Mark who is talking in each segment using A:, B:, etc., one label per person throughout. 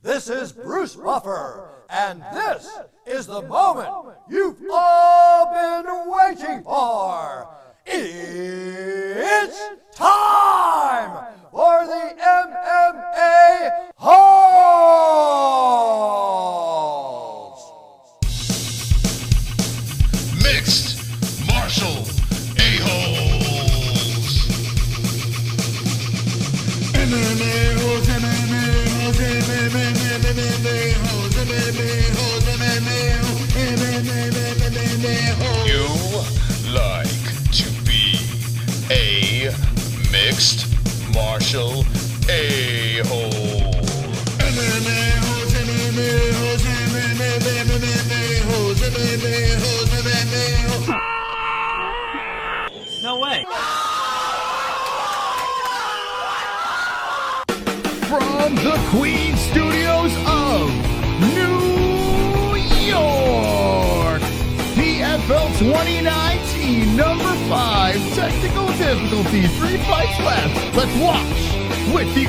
A: This is Bruce Buffer, and this is the moment you've all been waiting for. It's time for the MMA-Holes!
B: Mixed martial a-holes. MMA-Holes, MMA-Holes, MMA-Holes, MMA-Holes, MMA-Holes. You like to be a mixed martial a-hole. MMA-Holes, MMA-Holes, MMA-Holes, MMA-Holes, MMA-Holes.
C: No way.
D: From the Queen Studios of New York, PFL 2019, number 5, technical difficulties, 3 fights left. Let's watch with the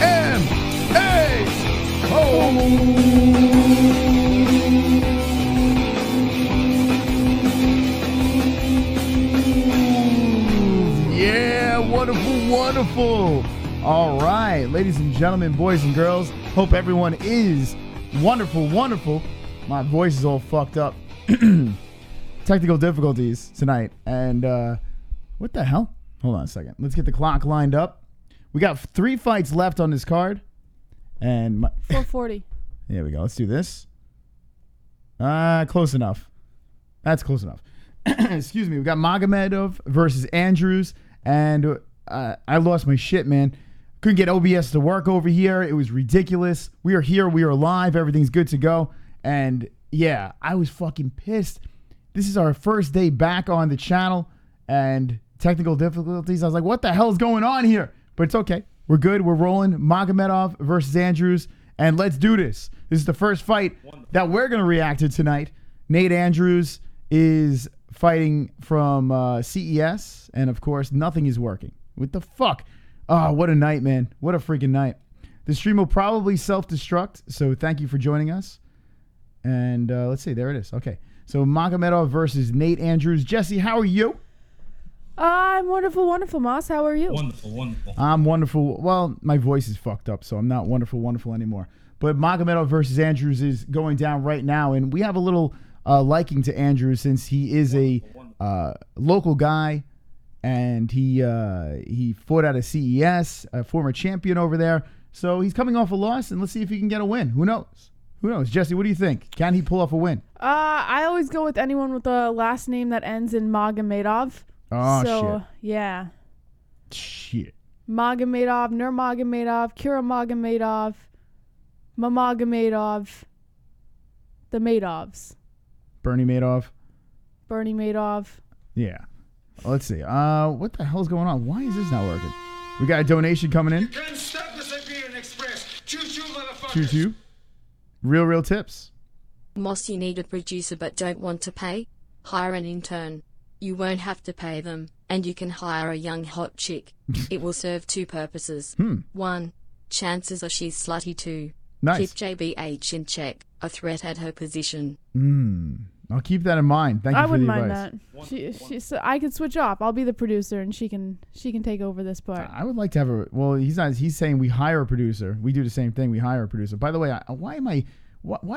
D: MMA-Holes. Yeah, wonderful, wonderful. All right, ladies and gentlemen, boys and girls, hope everyone is wonderful, wonderful. My voice is all fucked up. Technical difficulties tonight. And what the hell? Hold on a second. Let's get the clock lined up. We got 3 fights left on this card. And
E: 440.
D: There we go. Let's do this. Close enough. That's close enough. Excuse me. We got Magomedov versus Andrews. And I lost my shit, man. Couldn't get OBS to work over here. It was ridiculous. We are here. We are live. Everything's good to go. And yeah, I was fucking pissed. This is our first day back on the channel and technical difficulties. I was like, what the hell is going on here? But it's okay. We're good. We're rolling. Magomedov versus Andrews. And let's do this. This is the first fight that we're going to react to tonight. Nate Andrews is fighting from CES. And of course, nothing is working. What the fuck? Oh, what a night, man. What a freaking night. The stream will probably self-destruct, so thank you for joining us. And let's see, there it is. Okay, so Magomedov versus Nate Andrews. Jesse, how are you?
E: I'm wonderful, wonderful, Moss. How are you?
C: Wonderful, wonderful.
D: I'm wonderful. Well, my voice is fucked up, so I'm not wonderful, wonderful anymore. But Magomedov versus Andrews is going down right now, and we have a little liking to Andrews since he is a local guy. And he fought out of CES, a former champion over there. So he's coming off a loss, and let's see if he can get a win. Who knows? Who knows? Jesse, what do you think? Can he pull off a win?
E: I always go with anyone with a last name that ends in Magomedov.
D: Oh,
E: so,
D: shit.
E: Yeah.
D: Shit.
E: Magomedov, Nurmagomedov, Kuramagomedov, Mamagomedov, the Madovs.
D: Bernie Madoff.
E: Bernie Madoff.
D: Yeah. Let's see. What the hell's going on? Why is this not working? We got a donation coming in. Choo-choo. Real tips.
F: Moss, you need a producer but don't want to pay? Hire an intern. You won't have to pay them, and you can hire a young hot chick. It will serve 2 purposes. 1. Chances are she's slutty. 2.
D: Nice.
F: Keep JBH in check. A threat at her position.
D: I'll keep that in mind. Thank you for the advice.
E: I wouldn't mind that. She's. I could switch off. I'll be the producer, and she can take over this part.
D: I would like to have a. Well, he's not. He's saying we hire a producer. We do the same thing. We hire a producer. By the way, why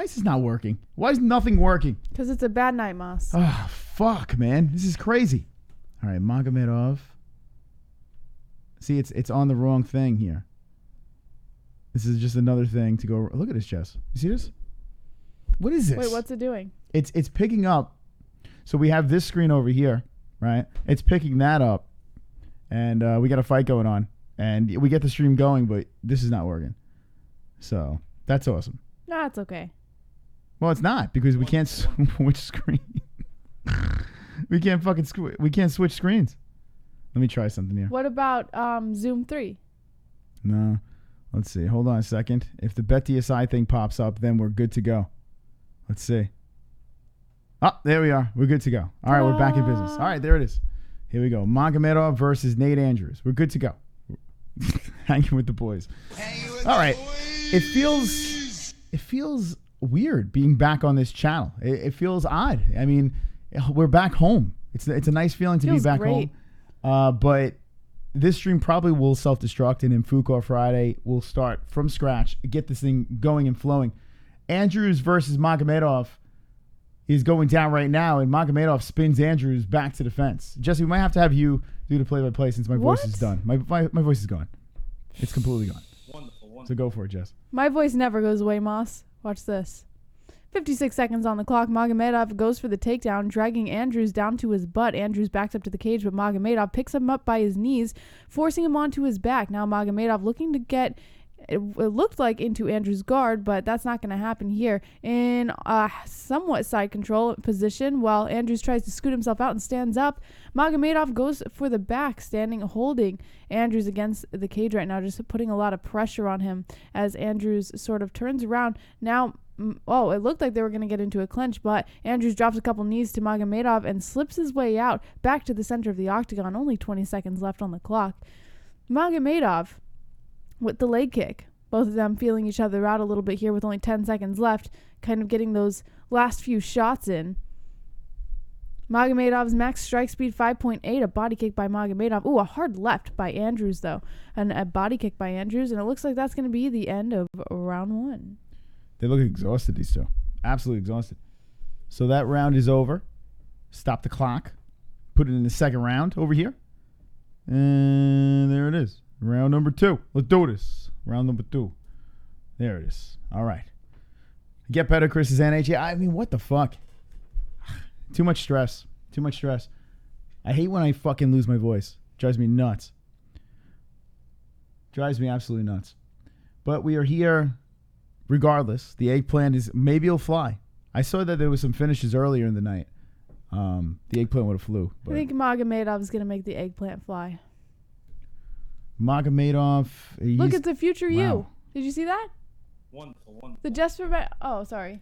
D: is this not working? Why is nothing working?
E: Because it's a bad night, Moss.
D: Oh, fuck, man. This is crazy. All right, Magomedov. See, it's on the wrong thing here. This is just another thing to go. Look at this, Jess. You see this? What is this?
E: Wait, what's it doing?
D: It's picking up. So we have this screen over here, right? It's picking that up. And we got a fight going on. And we get the stream going, but this is not working. So that's awesome.
E: No, it's okay.
D: Well, it's not because we can't switch screen. we can't switch screens. Let me try something here.
E: What about Zoom 3?
D: No. Let's see. Hold on a second. If the BetDSI thing pops up, then we're good to go. Let's see. Oh, there we are. We're good to go. All right, we're back in business. All right, there it is. Here we go. Magomedov versus Nate Andrews. We're good to go. Hanging with the boys. All right. it feels weird being back on this channel. It feels odd. I mean, we're back home. It's a nice feeling to be back
E: great.
D: home. But this stream probably will self-destruct, and in Fuko Friday, we'll start from scratch, get this thing going and flowing. Andrews versus Magomedov is going down right now, and Magomedov spins Andrews back to the fence. Jesse, we might have to have you do the play-by-play since my voice is done. My voice is gone. It's completely gone. Wonderful. So go for it, Jess.
E: My voice never goes away, Moss. Watch this. 56 seconds on the clock. Magomedov goes for the takedown, dragging Andrews down to his butt. Andrews backs up to the cage, but Magomedov picks him up by his knees, forcing him onto his back. Now Magomedov looking to get, it looked like, into Andrews' guard, but that's not going to happen here. In a somewhat side control position, while Andrews tries to scoot himself out and stands up, Magomedov goes for the back, standing, holding Andrews against the cage right now, just putting a lot of pressure on him as Andrews sort of turns around. Now, it looked like they were going to get into a clinch, but Andrews drops a couple knees to Magomedov and slips his way out back to the center of the octagon. Only 20 seconds left on the clock. Magomedov with the leg kick. Both of them feeling each other out a little bit here with only 10 seconds left, kind of getting those last few shots in. Magomedov's max strike speed 5.8, a body kick by Magomedov. Ooh, a hard left by Andrews, though. And a body kick by Andrews, and it looks like that's going to be the end of round one.
D: They look exhausted, these two. Absolutely exhausted. So that round is over. Stop the clock. Put it in the second round over here. And there it is. Round number 2. Let's do this. Round number 2. There it is. All right. Get better, Chris's NHA. I mean, what the fuck? Too much stress. Too much stress. I hate when I fucking lose my voice. Drives me nuts. Drives me absolutely nuts. But we are here regardless. The eggplant is, maybe it'll fly. I saw that there was some finishes earlier in the night. The eggplant would have flew.
E: I think Magomedov is going to make the eggplant fly.
D: Magomedov.
E: Look at the future
D: wow.
E: you. Did you see that?
C: Wonderful.
E: The Just for Men. Oh, sorry.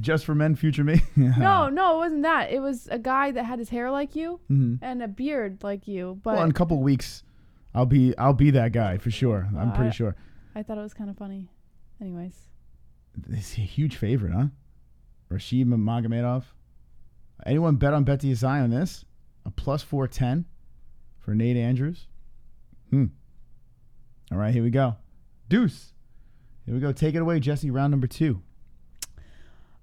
D: Just for Men, future me?
E: No, it wasn't that. It was a guy that had his hair like you and a beard like you. But
D: well, in a couple of weeks, I'll be that guy for sure. I'm pretty sure.
E: I thought it was kind of funny. Anyways.
D: It's a huge favorite, huh? Rashid Magomedov. Anyone bet on BetDSI on this? A plus 410 for Nate Andrews. All right, here we go. Deuce. Here we go. Take it away, Jesse. Round number 2.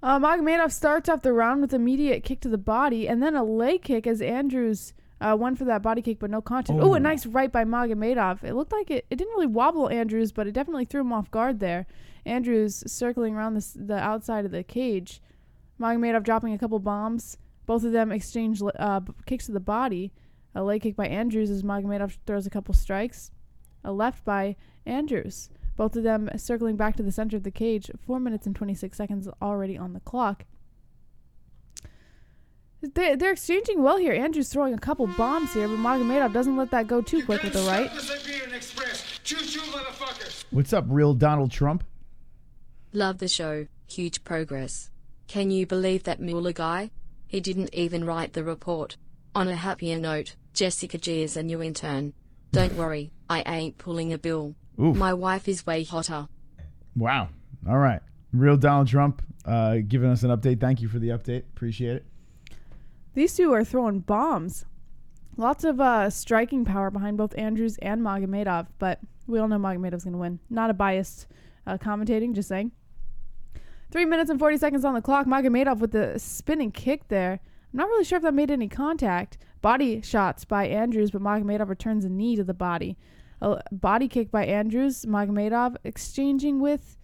E: Magomedov starts off the round with immediate kick to the body and then a leg kick as Andrews went for that body kick, but no contact. Oh, a nice right by Magomedov. It looked like it didn't really wobble Andrews, but it definitely threw him off guard there. Andrews circling around the outside of the cage. Magomedov dropping a couple bombs. Both of them exchange kicks to the body. A leg kick by Andrews as Magomedov throws a couple strikes. A left by Andrews. Both of them circling back to the center of the cage. 4 minutes and 26 seconds already on the clock. They're exchanging well here. Andrews throwing a couple bombs here, but Magomedov doesn't let that go too quick with the right.
D: What's up, real Donald Trump?
F: Love the show. Huge progress. Can you believe that Mueller guy? He didn't even write the report. On a happier note, Jessica G is a new intern. Don't worry, I ain't pulling a bill.
D: Oof.
F: My wife is way hotter.
D: Wow. All right. Real Donald Trump giving us an update. Thank you for the update. Appreciate it.
E: These two are throwing bombs. Lots of striking power behind both Andrews and Magomedov, but we all know Magomedov's going to win. Not a biased commentating, just saying. 3 minutes and 40 seconds on the clock. Magomedov with the spinning kick there. I'm not really sure if that made any contact. Body shots by Andrews, but Magomedov returns a knee to the body. A body kick by Andrews. Magomedov exchanging with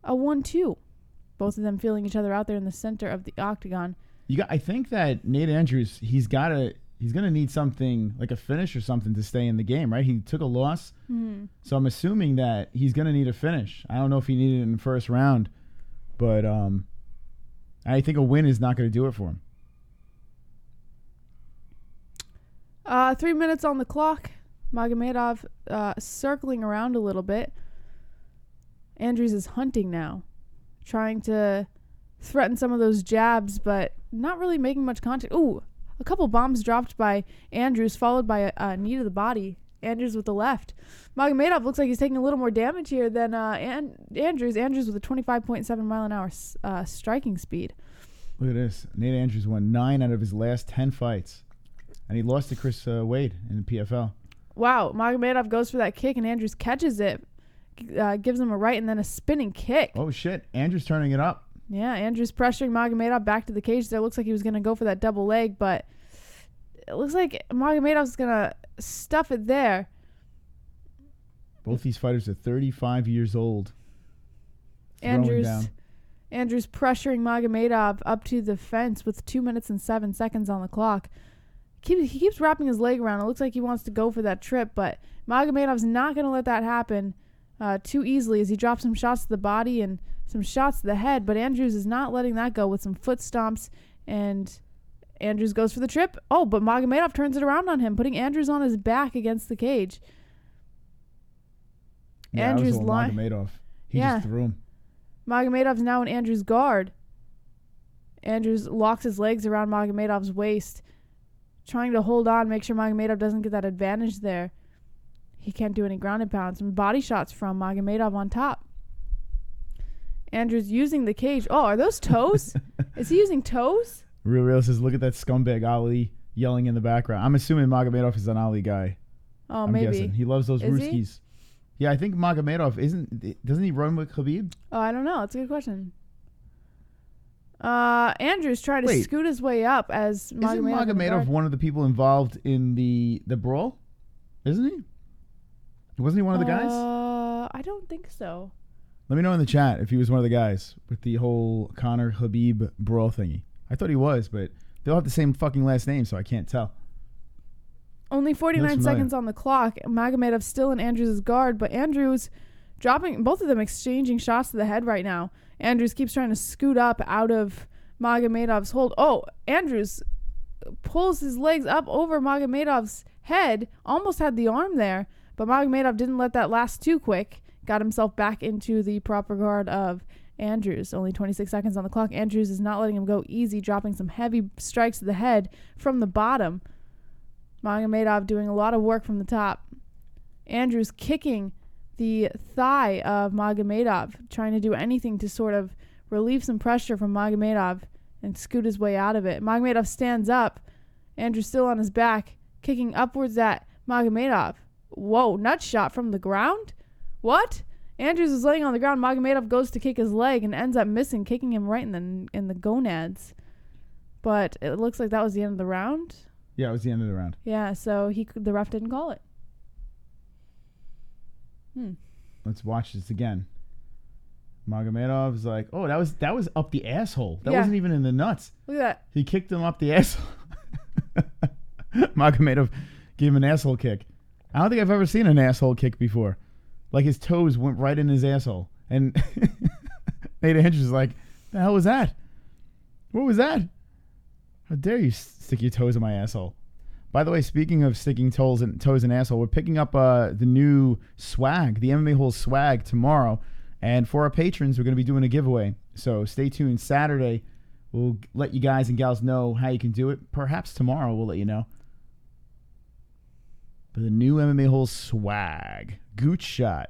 E: a 1-2. Both of them feeling each other out there in the center of the octagon.
D: I think that Nate Andrews, he's going to need something like a finish or something to stay in the game, right? He took a loss. So I'm assuming that he's going to need a finish. I don't know if he needed it in the first round, but I think a win is not going to do it for him.
E: 3 minutes on the clock. Magomedov circling around a little bit. Andrews is hunting now, trying to threaten some of those jabs, but not really making much contact. Ooh, a couple bombs dropped by Andrews, followed by a knee to the body. Andrews with the left. Magomedov looks like he's taking a little more damage here than Andrews. Andrews with a 25.7 mile an hour striking speed.
D: Look at this. Nate Andrews won 9 out of his last 10 fights. And he lost to Chris Wade in the PFL.
E: Wow. Magomedov goes for that kick, and Andrews catches it. Gives him a right and then a spinning kick.
D: Oh, shit. Andrews turning it up.
E: Yeah, Andrews pressuring Magomedov back to the cage there. Looks like he was going to go for that double leg, but it looks like Magomedov's going to stuff it there.
D: Both these fighters are 35 years old.
E: Andrews pressuring Magomedov up to the fence with 2 minutes and 7 seconds on the clock. He keeps wrapping his leg around. It looks like he wants to go for that trip, but Magomedov's not going to let that happen too easily as he drops some shots to the body and some shots to the head, but Andrews is not letting that go with some foot stomps, and Andrews goes for the trip. Oh, but Magomedov turns it around on him, putting Andrews on his back against the cage.
D: Yeah,
E: Andrews
D: Magomedov. He just threw him.
E: Magomedov's now in Andrews' guard. Andrews locks his legs around Magomedov's waist, trying to hold on, make sure Magomedov doesn't get that advantage there. He can't do any ground and pound. Some body shots from Magomedov on top. Andrews using the cage. Oh, are those toes? Is he using toes?
D: Real says, look at that scumbag Ali yelling in the background. I'm assuming Magomedov is an Ali guy.
E: Oh,
D: I'm
E: maybe.
D: guessing. He loves those
E: Is he?
D: Ruskies. Yeah, I think Magomedov doesn't he run with Khabib?
E: Oh, I don't know. That's a good question. Andrews trying to scoot his way up as Magomedov.
D: Isn't Magomedov one of the people involved in the brawl? Isn't he? Wasn't he one of the guys?
E: I don't think so.
D: Let me know in the chat if he was one of the guys with the whole Conor Khabib brawl thingy. I thought he was, but they all have the same fucking last name, so I can't tell.
E: Only 49 seconds on the clock. Magomedov still in Andrews' guard, but Andrews dropping, both of them exchanging shots to the head right now. Andrews keeps trying to scoot up out of Magomedov's hold. Oh, Andrews pulls his legs up over Magomedov's head, almost had the arm there, but Magomedov didn't let that last too quick. Got himself back into the proper guard of Andrews. Only 26 seconds on the clock. Andrews is not letting him go easy, dropping some heavy strikes to the head from the bottom. Magomedov doing a lot of work from the top. Andrews kicking the thigh of Magomedov, trying to do anything to sort of relieve some pressure from Magomedov and scoot his way out of it. Magomedov stands up. Andrews still on his back, kicking upwards at Magomedov. Whoa, nut shot from the ground? What? Andrews is laying on the ground. Magomedov goes to kick his leg and ends up missing, kicking him right in the gonads. But it looks like that was the end of the round.
D: Yeah, it was the end of the round.
E: Yeah, so the ref didn't call it.
D: Let's watch this again. Magomedov's like, oh, that was up the asshole. That wasn't even in the nuts.
E: Look at that.
D: He kicked him up the asshole. Magomedov gave him an asshole kick. I don't think I've ever seen an asshole kick before. Like his toes went right in his asshole. And Nate Andrews is like, the hell was that? What was that? How dare you stick your toes in my asshole? By the way, speaking of sticking toes in asshole, we're picking up the new swag, the MMA-Holes swag tomorrow. And for our patrons, we're going to be doing a giveaway. So stay tuned. Saturday, we'll let you guys and gals know how you can do it. Perhaps tomorrow we'll let you know. But the new MMA-Holes swag. Gooch shot.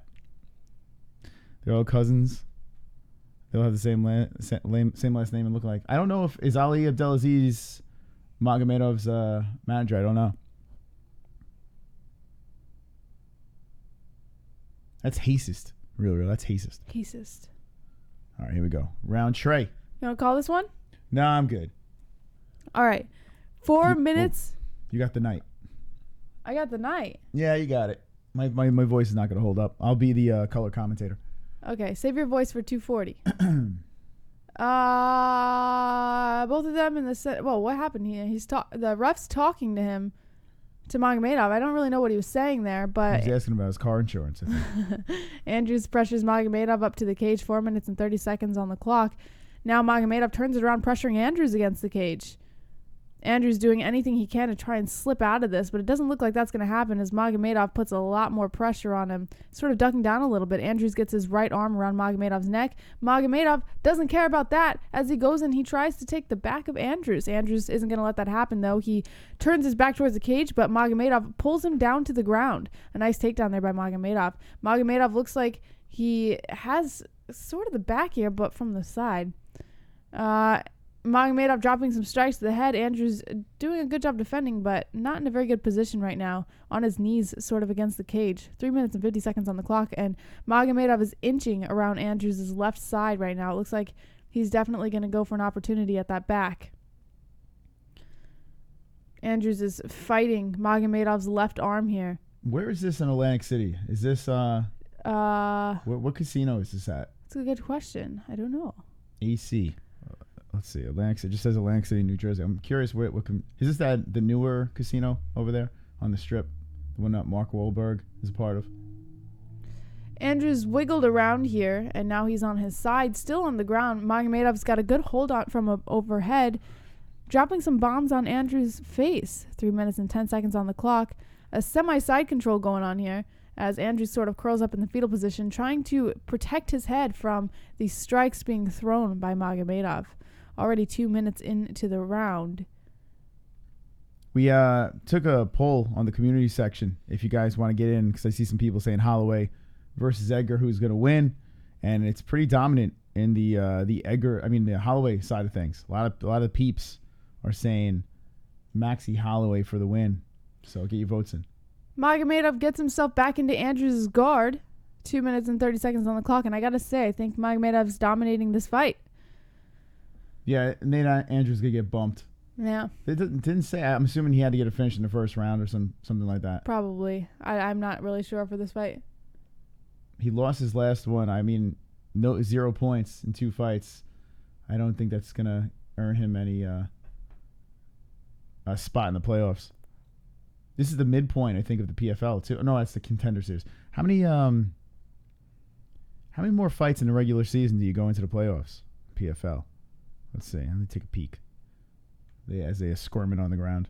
D: They're all cousins. They'll have the same last name and look like. I don't know if is Ali Abdelaziz Magomedov's manager. I don't know. That's racist. Real. That's racist.
E: Racist.
D: All right, here we go. Round Trey.
E: You want to call this one?
D: No, I'm good.
E: All right. 4 minutes.
D: You got the night.
E: I got the night.
D: Yeah, you got it. My voice is not going to hold up. I'll be the color commentator.
E: Okay, save your voice for 240. Both of them in the set. Well, what happened here? The ref's talking to him, to Magomedov. I don't really know what he was saying there, but
D: he was asking about his car insurance, I think.
E: Andrews pressures Magomedov up to the cage. 4 minutes and 30 seconds on the clock. Now Magomedov turns it around, pressuring Andrews against the cage. Andrews doing anything he can to try and slip out of this, but it doesn't look like that's going to happen as Magomedov puts a lot more pressure on him, sort of ducking down a little bit. Andrews gets his right arm around Magomedov's neck. Magomedov doesn't care about that as he goes and he tries to take the back of Andrews. Andrews isn't going to let that happen, though. He turns his back towards the cage, but Magomedov pulls him down to the ground. A nice takedown there by Magomedov. Magomedov looks like he has sort of the back here, but from the side. Magomedov dropping some strikes to the head. Andrews doing a good job defending, but not in a very good position right now. On his knees, sort of against the cage. 3 minutes and 50 seconds on the clock, and Magomedov is inching around Andrews' left side right now. It looks like he's definitely going to go for an opportunity at that back. Andrews is fighting Magomedov's left arm here.
D: Where is this in Atlantic City? Is this, what casino is this at?
E: That's a good question. I don't know.
D: AC. Let's see. Atlantic City. It just says Atlantic City, New Jersey. I'm curious is this the newer casino over there on the strip? The one that Mark Wahlberg is a part of?
E: Andrews wiggled around here, and now he's on his side, still on the ground. Magomedov's got a good hold on from overhead, dropping some bombs on Andrews' face. 3 minutes and 10 seconds on the clock. A semi-side control going on here as Andrews sort of curls up in the fetal position, trying to protect his head from the strikes being thrown by Magomedov. Already 2 minutes into the round.
D: We took a poll on the community section if you guys want to get in, because I see some people saying Holloway versus Edgar, who's going to win, and it's pretty dominant in the Holloway side of things. A lot of peeps are saying Maxie Holloway for the win. So get your votes in.
E: Magomedov gets himself back into Andrews' guard. 2 minutes and 30 seconds on the clock, and I gotta say, I think Magomedov's dominating this fight.
D: Yeah, Nate Andrews gonna get bumped.
E: Yeah.
D: It didn't say. I'm assuming he had to get a finish in the first round or something like that.
E: Probably. I'm not really sure for this fight.
D: He lost his last one. 0 points in 2 fights. I don't think that's gonna earn him any a spot in the playoffs. This is the midpoint, I think, of the PFL too. No, that's the Contender Series. How many more fights in the regular season do you go into the playoffs? PFL. Let's see. Let me take a peek. As they are squirming on the ground.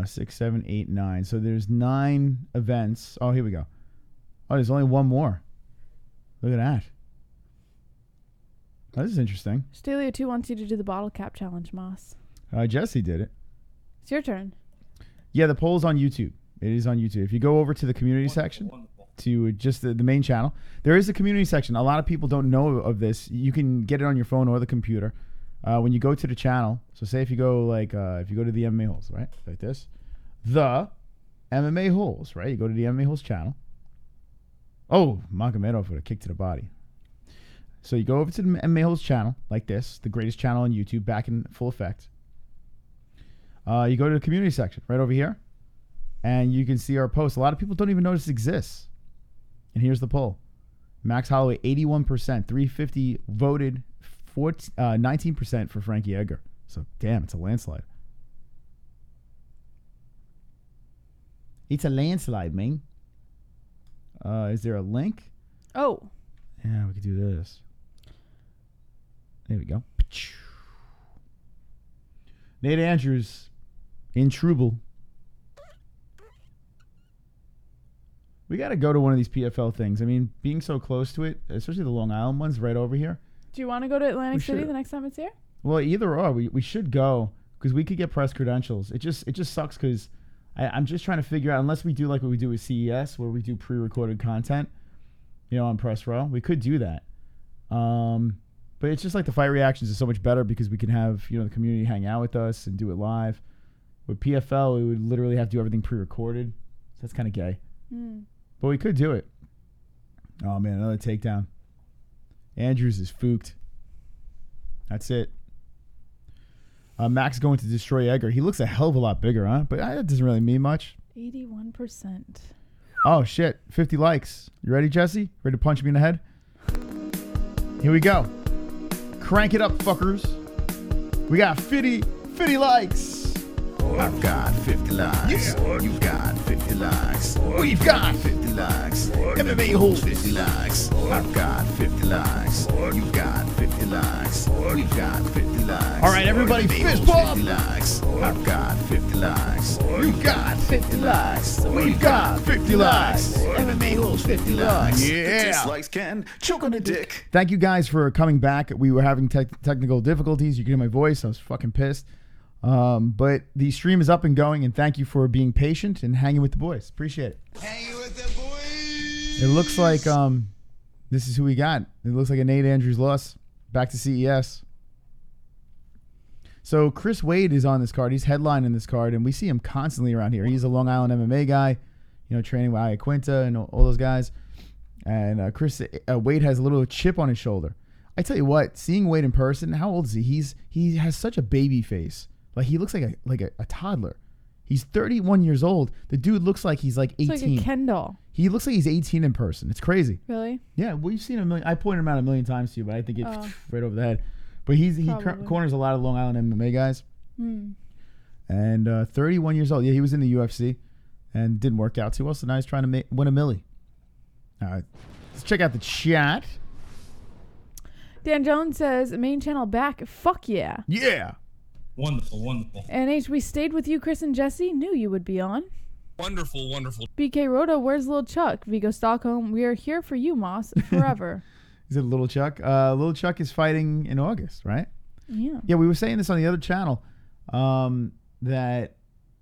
D: 6, 7, 8, 9. So there's 9 events. Oh, here we go. Oh, there's only one more. Look at that. Oh, this is interesting.
E: Stelio 2 wants you to do the bottle cap challenge, Moss.
D: Jesse did it.
E: It's your turn.
D: Yeah, the poll's on YouTube. It is on YouTube. If you go over to the community section, to just the main channel, there is a community section. A lot of people don't know of this. You can get it on your phone or the computer. When you go to the channel, so say if you go if you go to the MMA-Holes, right? Like this. The MMA-Holes, right? You go to the MMA-Holes channel. Oh, Magomedov with a kick to the body. So you go over to the MMA-Holes channel, like this, the greatest channel on YouTube, back in full effect. You go to the community section right over here, and you can see our post. A lot of people don't even notice it exists. And here's the poll. Max Holloway, 81%. 350 voted, 19% for Frankie Edgar. So, damn, it's a landslide. It's a landslide, man. Is there a link?
E: Oh.
D: Yeah, we could do this. There we go. Nate Andrews in Trouble. We got to go to one of these PFL things. I mean, being so close to it, especially the Long Island ones right over here.
E: Do you want to go to Atlantic City the next time it's here?
D: Well, either or. We should go because we could get press credentials. It just sucks because I'm just trying to figure out, unless we do like what we do with CES where we do pre-recorded content, on Press Row. We could do that. But it's just like the fight reactions is so much better because we can have, the community hang out with us and do it live. With PFL, we would literally have to do everything pre-recorded. So that's kind of gay. But we could do it. Oh, man, another takedown. Andrews is fooked. That's it. Max going to destroy Edgar. He looks a hell of a lot bigger, huh? But that doesn't really mean much.
E: 81%.
D: Oh, shit. 50 likes. You ready, Jesse? Ready to punch me in the head? Here we go. Crank it up, fuckers. We got 50 likes. I've got 50 likes. You got 50 likes. We've got 50 likes. MMA-Holes 50 likes. I've got 50 likes. You got 50 likes. We've got 50 likes. All right, everybody, fist bump. 50 likes. I've got 50 likes. You got 50 likes. We've got 50 likes. MMA-Holes 50 likes. Yeah.
B: Dislikes can choke on a dick.
D: Thank you guys for coming back. We were having technical difficulties. You can hear my voice. I was fucking pissed. But the stream is up and going, and thank you for being patient and hanging with the boys. Appreciate it.
B: Hanging with the boys.
D: It looks like this is who we got. It looks like a Nate Andrews loss. Back to CES. So Chris Wade is on this card. He's headlining this card, and we see him constantly around here. He's a Long Island MMA guy, training with Iaquinta and all those guys. And Chris Wade has a little chip on his shoulder. I tell you what, seeing Wade in person, how old is he? He has such a baby face. Like he looks like a toddler. He's 31 years old. The dude looks like he's like 18.
E: It's like a Ken doll.
D: He looks like he's 18 in person. It's crazy.
E: Really?
D: Yeah, we've seen him. I pointed him out a million times to you, but I think it's right over the head. But he corners a lot of Long Island MMA guys. And 31 years old. Yeah, he was in the UFC and didn't work out too well. So now he's trying to win a milli. All right, let's check out the chat.
E: Dan Jones says, main channel back. Fuck yeah.
D: Yeah.
C: Wonderful, wonderful.
E: NH, we stayed with you, Chris and Jesse. Knew you would be on.
C: Wonderful, wonderful.
E: BK Rhoda, where's Lil Chuck? Vigo Stockholm, we are here for you, Moss, forever.
D: Is it Little Chuck? Little Chuck is fighting in August, right?
E: Yeah.
D: Yeah, we were saying this on the other channel, that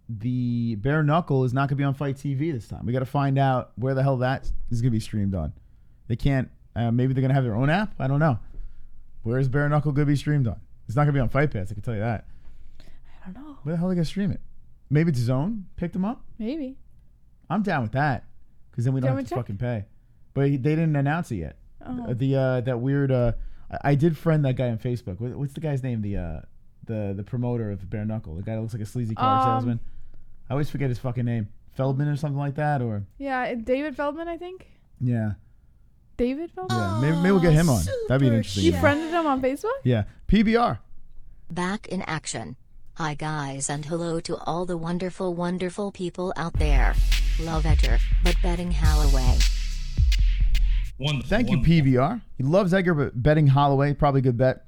D: the bare knuckle is not going to be on Fight TV this time. We got to find out where the hell that is going to be streamed on. They can't. Maybe they're going to have their own app. I don't know. Where is bare knuckle going to be streamed on? It's not going to be on Fight Pass. I can tell you that.
E: I don't know.
D: Where the hell are they going to stream it? Maybe it's Zone picked them up.
E: Maybe.
D: I'm down with that because then we don't have to fucking pay. But they didn't announce it yet.
E: Oh.
D: That weird. I did friend that guy on Facebook. What's the guy's name? The promoter of bare knuckle. The guy that looks like a sleazy car salesman. I always forget his fucking name. Feldman or something like that, or
E: Yeah, David Feldman, I think.
D: Yeah.
E: David Feldman.
D: Yeah, maybe we'll get him on. That'd be an interesting.
E: You
D: one.
E: friended him on Facebook?
D: Yeah. PBR.
G: Back in action. Hi guys, and hello to all the wonderful, wonderful people out there. Love Edgar, but betting Holloway.
C: Wonderful.
D: Thank you,
C: wonderful.
D: PBR. He loves Edgar, but betting Holloway, probably a good bet.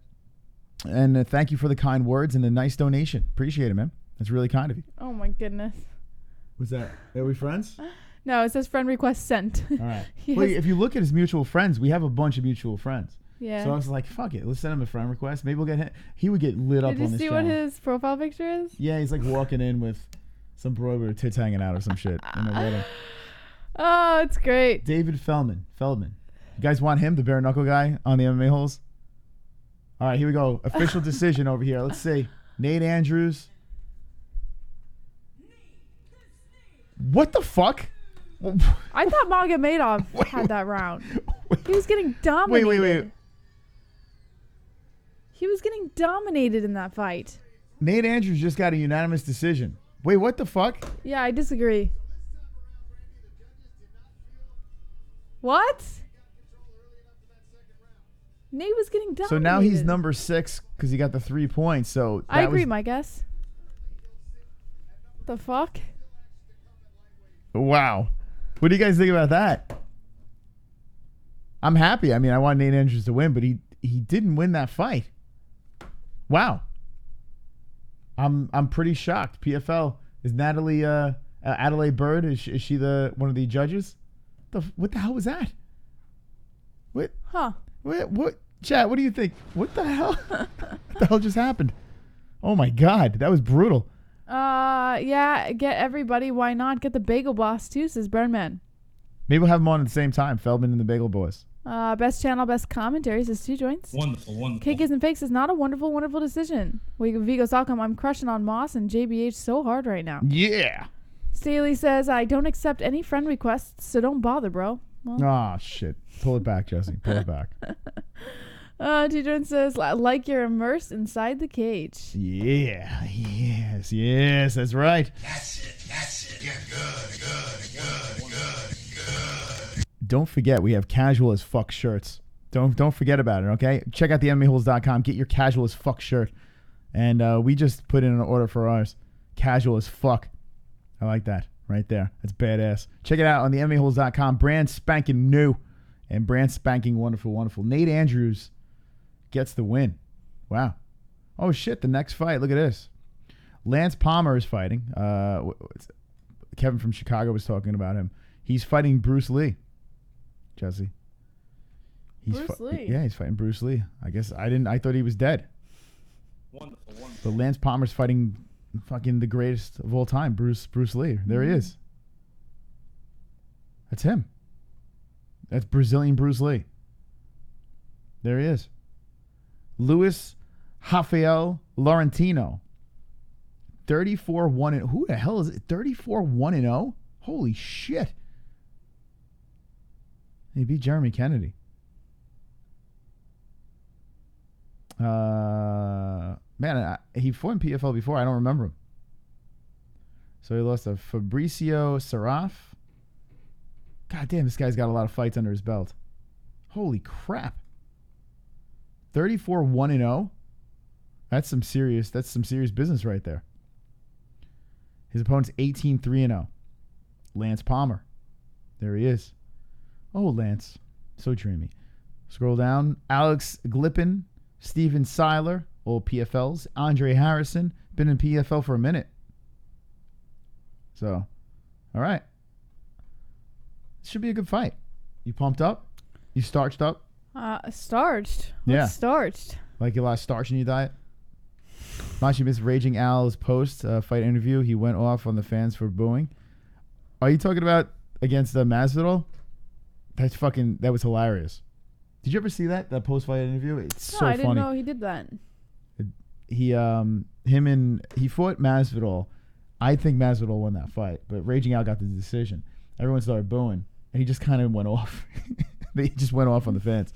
D: And thank you for the kind words and the nice donation. Appreciate it, man. That's really kind of you.
E: Oh my goodness.
D: What's that? Are we friends?
E: No, it says friend request sent.
D: All right.
E: He
D: Well,
E: has-
D: if you look at his mutual friends, we have a bunch of mutual friends.
E: Yeah.
D: So I was like, fuck it. Let's send him a friend request. Maybe we'll get him. He would get lit up
E: Did
D: on
E: you
D: this
E: see
D: channel.
E: what his profile picture is?
D: Yeah, he's like walking in with some broad with her tits hanging out or some shit. In the wedding.
E: Oh, it's great.
D: David Feldman. You guys want him, the bare knuckle guy on the MMA holes? All right, here we go. Official decision over here. Let's see. Nate Andrews. What the fuck?
E: I thought Magomedov had that round. He was getting dominated.
D: Wait.
E: He was getting dominated in that fight.
D: Nate Andrews just got a unanimous decision. Wait, what the fuck?
E: Yeah, I disagree. What? Nate was getting dominated.
D: So now he's number 6 because he got the 3 points. So
E: I
D: that
E: agree,
D: was-
E: my guess. The fuck?
D: Wow. What do you guys think about that? I'm happy. I mean, I want Nate Andrews to win, but he didn't win that fight. Wow. I'm pretty shocked. PFL, is Natalie Adelaide Bird, is she the one of the judges? What the hell was that? What?
E: Huh.
D: What? Chat, what do you think? What the hell? What the hell just happened? Oh my God, that was brutal.
E: Yeah, get everybody. Why not get the Bagel Boss too, says Burnman.
D: Maybe we'll have them on at the same time, Feldman and the Bagel Boys.
E: Best channel, best commentary, says 2 joints.
C: Wonderful, wonderful.
E: Cake Isn't Fakes is not a wonderful, wonderful decision. Vigo Salcom, I'm crushing on Moss and JBH so hard right now.
D: Yeah.
E: Staley says, I don't accept any friend requests, so don't bother, bro. Well,
D: Oh, shit. Pull it back, Jesse. Pull it back.
E: T-Jones says, like you're immersed inside the cage.
D: Yeah. Yes, that's right.
B: That's it. Yeah, good.
D: Don't forget, we have casual as fuck shirts. Don't forget about it, okay? Check out the MMAHoles.com. Get your casual as fuck shirt. And we just put in an order for ours. Casual as fuck. I like that right there. That's badass. Check it out on the MMA-Holes.com. Brand spanking new and brand spanking wonderful, wonderful. Nate Andrews gets the win. Wow. Oh, shit. The next fight. Look at this. Lance Palmer is fighting. Kevin from Chicago was talking about him. He's fighting Bruce Lee. Jesse.
E: Bruce Lee?
D: Yeah, he's fighting Bruce Lee. I thought he was dead.
C: Wonderful.
D: But Lance Palmer's fighting fucking the greatest of all time, Bruce Lee. There he is. That's him. That's Brazilian Bruce Lee. There he is. Luis Laurentino. 34-1. Who the hell is it? 34-1-0? Holy shit. He beat Jeremy Kennedy. Man, he fought in PFL before. I don't remember him. So he lost to Fabricio Saraf. God damn, this guy's got a lot of fights under his belt. Holy crap. 34-1-0. That's some serious business right there. His opponent's 18-3-0. Lance Palmer. There he is. Oh, Lance. So dreamy. Scroll down. Alex Gilpin, Steven Siler, old PFLs. Andre Harrison, been in PFL for a minute. So, all right. Should be a good fight. You pumped up? You starched up?
E: Starched?
D: Yeah.
E: What's starched?
D: Like a lot of starch in your diet? Not you missed Raging Al's post fight interview. He went off on the fans for booing. Are you talking about against Masvidal? That was hilarious. Did you ever see that post fight interview? It's so funny.
E: I didn't know he did that.
D: He fought Masvidal. I think Masvidal won that fight, but Raging Al got the decision. Everyone started booing, and he just kind of went off. He just went off on the fans.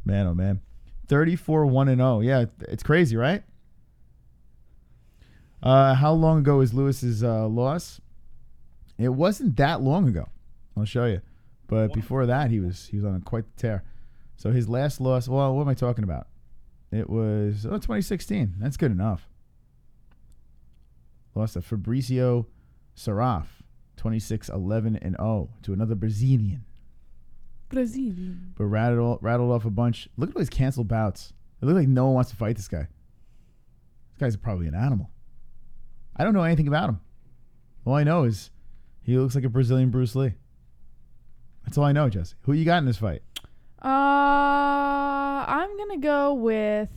D: Man, oh man. 34-1-0. Yeah, it's crazy, right? How long ago was Lewis's loss? It wasn't that long ago. I'll show you. But before that, he was on quite the tear. So his last loss, well, what am I talking about? It was 2016. That's good enough. Lost to Fabricio Saraf, 26-11-0 to another Brazilian. But rattled off a bunch. Look at all his canceled bouts. It looked like no one wants to fight this guy. This guy's probably an animal. I don't know anything about him. All I know is he looks like a Brazilian Bruce Lee. That's all I know, Jesse. Who you got in this fight?
E: I'm gonna go with.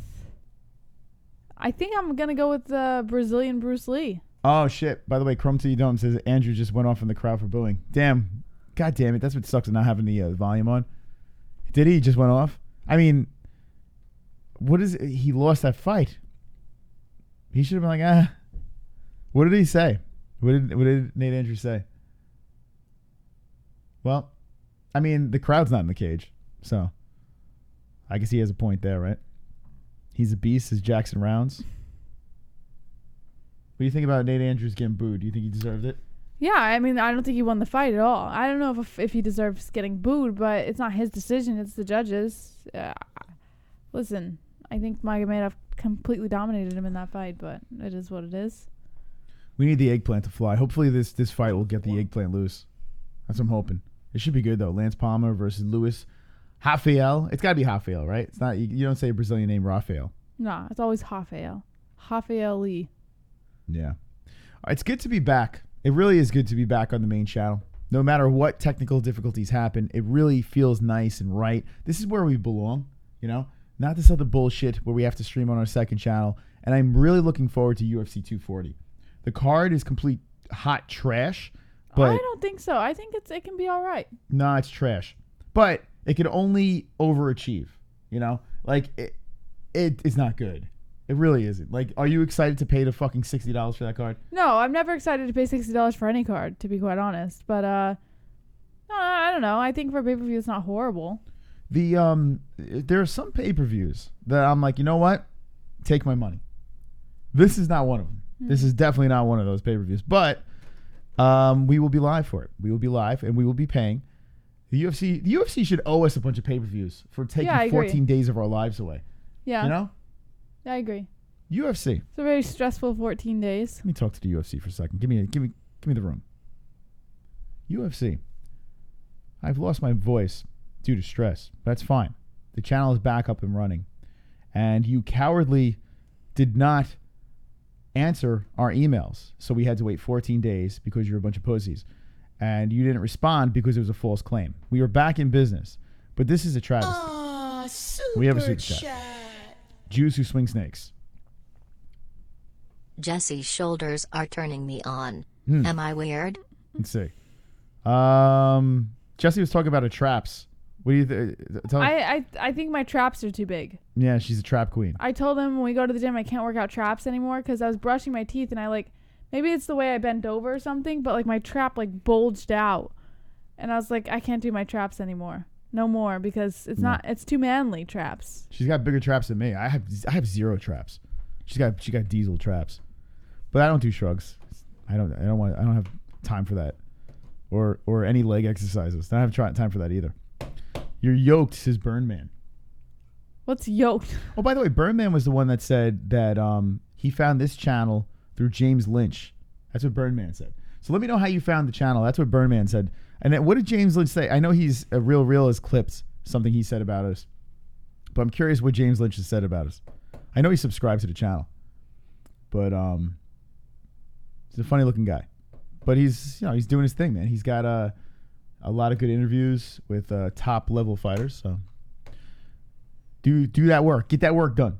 E: I think I'm gonna go with the Brazilian Bruce Lee.
D: Oh shit! By the way, Chrome to you Dome says Andrew just went off in the crowd for booing. Damn, god damn it! That's what sucks with not having the volume on. Did he just went off? I mean, what is it? He lost that fight. He should have been like, What did he say? What did Nate Andrews say? Well, I mean, the crowd's not in the cage, so I guess he has a point there, right? He's a beast, says Jackson Rounds. What do you think about Nate Andrews getting booed? Do you think he deserved it?
E: Yeah, I mean, I don't think he won the fight at all. I don't know if he deserves getting booed, but it's not his decision. It's the judges. Listen, I think Magomedov completely dominated him in that fight, but it is what it is.
D: We need the eggplant to fly. Hopefully this fight will get the eggplant loose. That's what I'm hoping. It should be good, though. Lance Palmer versus Luis Rafael. It's got to be Rafael, right? It's not. You don't say a Brazilian name, Rafael.
E: Nah, it's always Rafael. Rafael Lee.
D: Yeah. It's good to be back. It really is good to be back on the main channel. No matter what technical difficulties happen, it really feels nice and right. This is where we belong, you know? Not this other bullshit where we have to stream on our second channel. And I'm really looking forward to UFC 240. The card is complete hot trash. But
E: I don't think so. I think it can be all right.
D: No, it's trash. But it can only overachieve, you know? Like, it's not good. It really isn't. Like, are you excited to pay the fucking $60 for that card?
E: No, I'm never excited to pay $60 for any card, to be quite honest. But, no, I don't know. I think for pay-per-view, it's not horrible.
D: There are some pay-per-views that I'm like, you know what? Take my money. This is not one of them. This is definitely not one of those pay-per-views. But we will be live for it. We will be live, and we will be paying. The UFC should owe us a bunch of pay-per-views for taking 14 days of our lives away.
E: Yeah.
D: You know?
E: Yeah, I agree.
D: UFC.
E: It's a very stressful 14 days.
D: Let me talk to the UFC for a second. Give me the room. UFC. I've lost my voice due to stress. That's fine. The channel is back up and running. And you cowardly did not answer our emails. So we had to wait 14 days because you're a bunch of pussies. And you didn't respond because it was a false claim. We are back in business. But this is a travesty. We have a super chat. Jews who swing snakes.
G: Jesse's shoulders are turning me on. Am I weird?
D: Let's see. Jesse was talking about her traps. What do you tell
E: I think my traps are too big.
D: Yeah, she's a trap queen.
E: I told him when we go to the gym I can't work out traps anymore because I was brushing my teeth and I maybe it's the way I bent over or something, but my trap bulged out. And I was like, I can't do my traps anymore. No more because it's too manly traps.
D: She's got bigger traps than me. I have zero traps. She got diesel traps. But I don't do shrugs. I don't have time for that. Or any leg exercises. I don't have time for that either. You're yoked, says Burnman.
E: What's yoked?
D: Oh, by the way, Burnman was the one that said that he found this channel through James Lynch. That's what Burnman said. So let me know how you found the channel. That's what Burnman said. And then what did James Lynch say? I know he's a real has clipped something he said about us. But I'm curious what James Lynch has said about us. I know he subscribed to the channel. But he's a funny looking guy. But he's doing his thing, man. He's got a lot of good interviews with top level fighters. So do that work. Get that work done.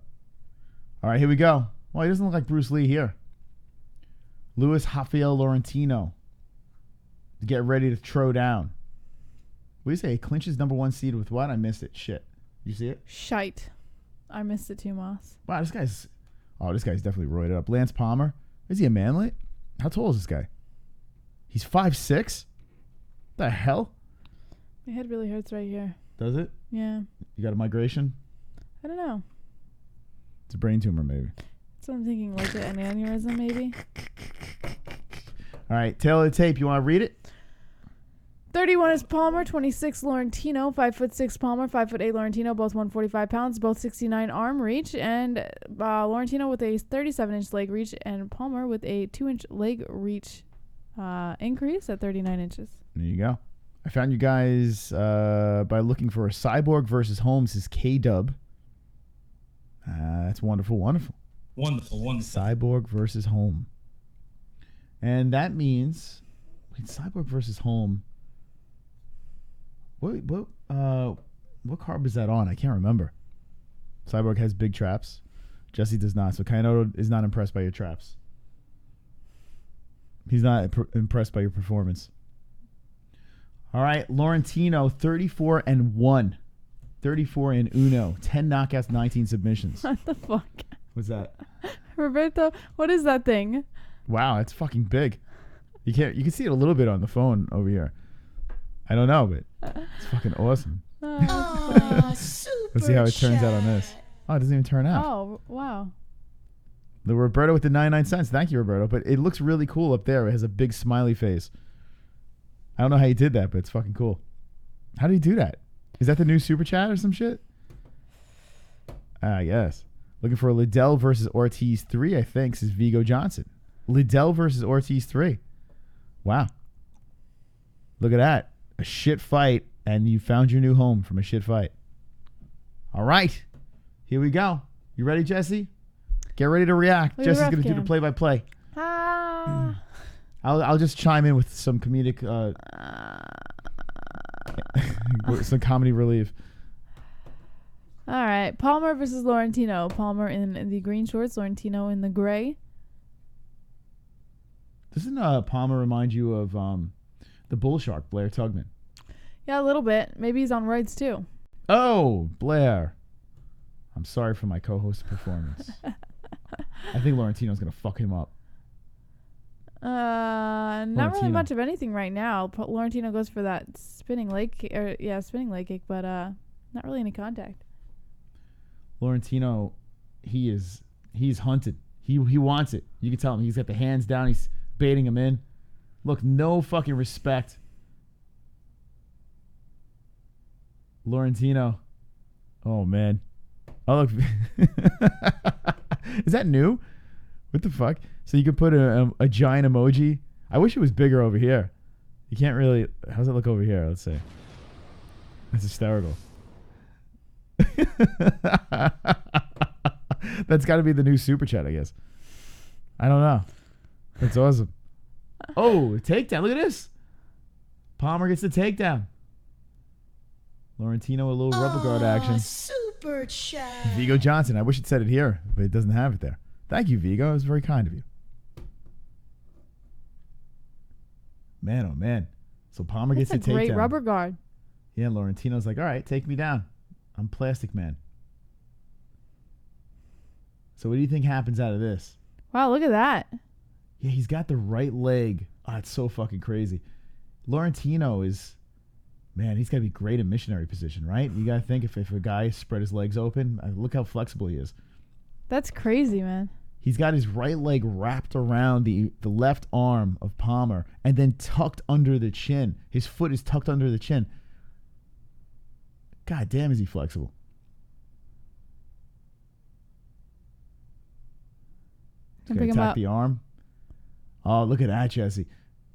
D: All right, here we go. Well, he doesn't look like Bruce Lee here. Luis Laurentino. Get ready to throw down. What do you say? He clinches number 1 seed with what? I missed it. Shit. You see it?
E: Shite. I missed it too, Moss.
D: Wow, this guy's definitely roided up. Lance Palmer. Is he a manlet? How tall is this guy? He's 5'6"? The hell?
E: My head really hurts right here.
D: Does it?
E: Yeah.
D: You got a migration?
E: I don't know.
D: It's a brain tumor, maybe.
E: That's what I'm thinking. An aneurysm, maybe.
D: All right, tail of the tape. You want to read it?
E: 31 is Palmer, 26 Laurentino, 5'6" Palmer, 5'8" Laurentino, both 145 pounds, both 69 arm reach, and Laurentino with a 37-inch leg reach, and Palmer with a 2-inch leg reach increase at 39 inches.
D: There you go. I found you guys by looking for a Cyborg versus Holmes is K-Dub. That's wonderful.
C: Wonderful.
D: Cyborg versus Holm. And that means Cyborg versus Holm. What card was that on? I can't remember. Cyborg has big traps. Jesse does not. So Kainoto is not impressed by your traps. He's not impressed by your performance. All right, Laurentino, 34-1. 34 in Uno. 10 knockouts, 19 submissions.
E: What the fuck?
D: What's that?
E: Roberto, what is that thing?
D: Wow, it's fucking big. You can see it a little bit on the phone over here. I don't know, but it's fucking awesome. Let's see how it turns out on this. Oh, it doesn't even turn out.
E: Oh, wow.
D: The Roberto with the 99 cents. Thank you, Roberto. But it looks really cool up there. It has a big smiley face. I don't know how he did that, but it's fucking cool. How did he do that? Is that the new super chat or some shit? I guess. Looking for a Liddell versus Ortiz 3, I think, says Vigo Johnson. Liddell versus Ortiz 3. Wow. Look at that. A shit fight, and you found your new home from a shit fight. All right. Here we go. You ready, Jesse? Get ready to react.
E: Look
D: Jesse's going to do the play-by-play. I'll just chime in with some comedic, some comedy relief.
E: All right. Palmer versus Laurentino. Palmer in the green shorts, Laurentino in the gray.
D: Doesn't Palmer remind you of the bull shark, Blair Tugman?
E: Yeah, a little bit. Maybe he's on roids too.
D: Oh, Blair. I'm sorry for my co-host performance. I think Laurentino's going to fuck him up.
E: Not really much of anything right now. Laurentino goes for that spinning leg kick, but not really any contact.
D: Laurentino, he's hunted. He wants it. You can tell him. He's got the hands down. He's baiting him in. Look, no fucking respect. Laurentino. Oh, man. Oh, look. Is that new? What the fuck? So you could put a giant emoji. I wish it was bigger over here. You can't really. How's it look over here? Let's see. That's hysterical. That's got to be the new super chat, I guess. I don't know. That's awesome. Oh, takedown. Look at this. Palmer gets the takedown. Laurentino, a little rubber guard action.
H: Super chat.
D: Vigo Johnson. I wish it said it here, but it doesn't have it there. Thank you, Vigo. It was very kind of you. Man, oh man. So Palmer gets the takedown.
E: That's a great rubber guard.
D: Yeah, Laurentino's like, all right, take me down. I'm Plastic Man. So what do you think happens out of this?
E: Wow, look at that.
D: Yeah, he's got the right leg. Oh, it's so fucking crazy. Laurentino is, man, he's got to be great in missionary position, right? You got to think if a guy spread his legs open, look how flexible he is.
E: That's crazy, man.
D: He's got his right leg wrapped around the left arm of Palmer and then tucked under the chin. His foot is tucked under the chin. God damn, is he flexible. He's going to attack the arm. Oh, look at that, Jesse.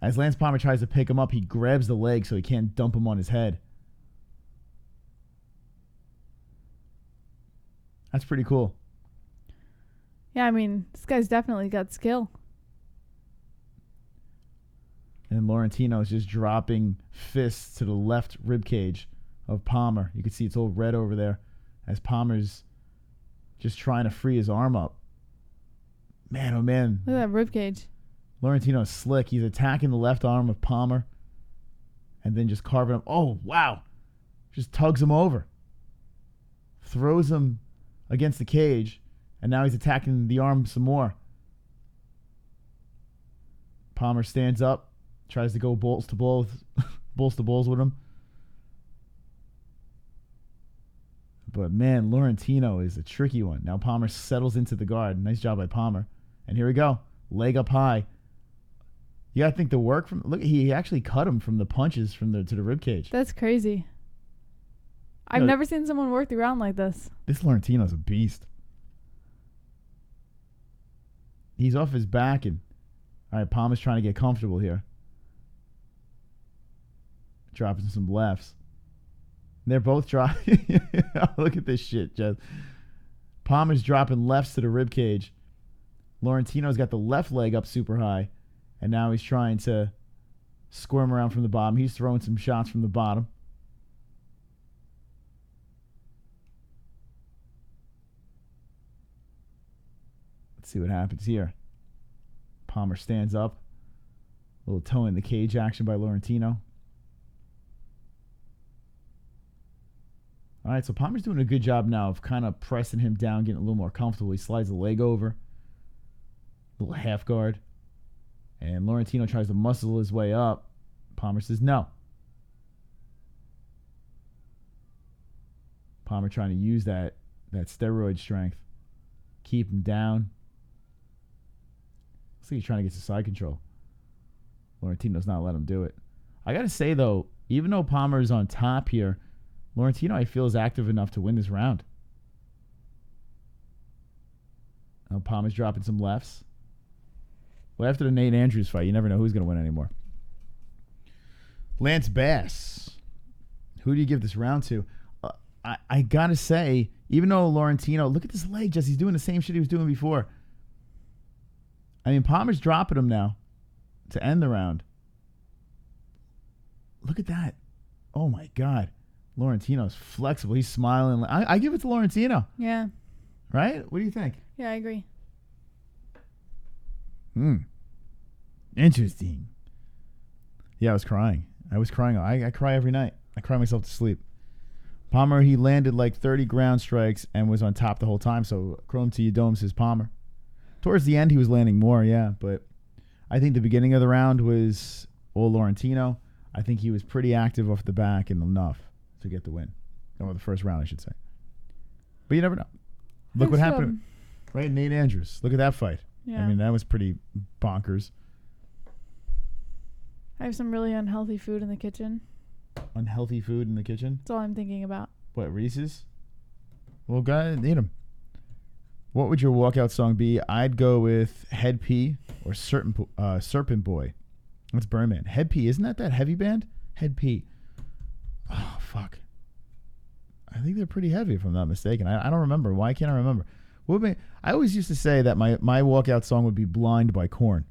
D: As Lance Palmer tries to pick him up, he grabs the leg so he can't dump him on his head. That's pretty cool.
E: Yeah, I mean, this guy's definitely got skill.
D: And Laurentino is just dropping fists to the left rib cage of Palmer. You can see it's all red over there as Palmer's just trying to free his arm up. Man, oh man.
E: Look at that rib cage.
D: Laurentino's slick. He's attacking the left arm of Palmer and then just carving him. Oh, wow. Just tugs him over. Throws him against the cage, and now he's attacking the arm some more. Palmer stands up, tries to go balls to balls with him. But, man, Laurentino is a tricky one. Now Palmer settles into the guard. Nice job by Palmer. And here we go. Leg up high. You got to think the work from... Look, he actually cut him from the punches to the ribcage.
E: That's crazy. I've never seen someone work the ground like this.
D: This Laurentino's a beast. He's off his back, and... All right, Palmer's trying to get comfortable here. Dropping some lefts. They're both dropping. Look at this shit, Jess. Palmer's dropping lefts to the ribcage. Laurentino's got the left leg up super high, and now he's trying to squirm around from the bottom. He's throwing some shots from the bottom. Let's see what happens here. Palmer stands up. A little toe in the cage action by Laurentino. All right, so Palmer's doing a good job now of kind of pressing him down, getting a little more comfortable. He slides the leg over. A little half guard. And Laurentino tries to muscle his way up. Palmer says no. Palmer trying to use that steroid strength. Keep him down. Looks like he's trying to get to side control. Laurentino's not letting him do it. I got to say, though, even though Palmer is on top here, Laurentino, I feel, is active enough to win this round. Now Palmer's dropping some lefts. Well, after the Nate Andrews fight, you never know who's going to win anymore. Lance Bass. Who do you give this round to? I got to say, even though Laurentino, look at this leg, Jess. He's doing the same shit he was doing before. I mean, Palmer's dropping him now to end the round. Look at that. Oh, my God. Laurentino's flexible. He's smiling. I give it to Laurentino.
E: Yeah.
D: Right? What do you think?
E: Yeah, I agree.
D: Interesting. Yeah, I was crying. I cry every night. I cry myself to sleep. Palmer, he landed like 30 ground strikes and was on top the whole time. So Chrome to you, Dome, says Palmer. Towards the end, he was landing more, yeah. But I think the beginning of the round was all Laurentino. I think he was pretty active off the back and enough to get the win. Or the first round, I should say. But you never know. Look what happened. Right, Nate Andrews. Look at that fight.
E: Yeah.
D: I mean, that was pretty bonkers.
E: I have some really unhealthy food in the kitchen.
D: Unhealthy food in the kitchen?
E: That's all I'm thinking about.
D: What, Reese's? Well, go ahead and eat them. What would your walkout song be? I'd go with Head P or Serpent Boy. That's Birdman. Head P, isn't that heavy band? Head P. Oh, fuck. I think they're pretty heavy, if I'm not mistaken. I don't remember. Why can't I remember? I always used to say that my walkout song would be Blind by Korn.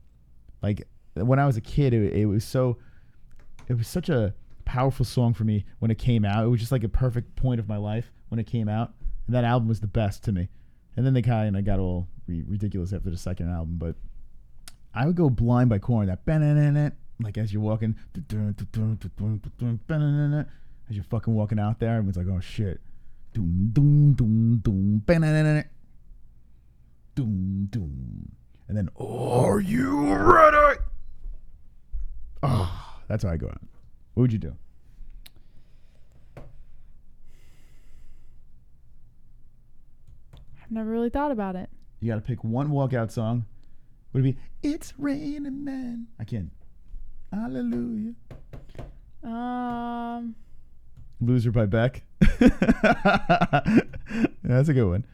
D: Like, when I was a kid, it was such a powerful song for me when it came out. It was just like a perfect point of my life when it came out. And that album was the best to me. And then they kind of got all ridiculous after the second album. But I would go Blind by Korn. That like as you're walking, as you're fucking walking out there, everyone's like, oh shit. Doom, doom, doom, doom, doom, doom. And then, are you ready? Oh, that's how I go out. What would you do?
E: I've never really thought about it.
D: You got to pick one walkout song. Would it be It's Raining Men? I can't. Hallelujah. Loser by Beck. That's a good one.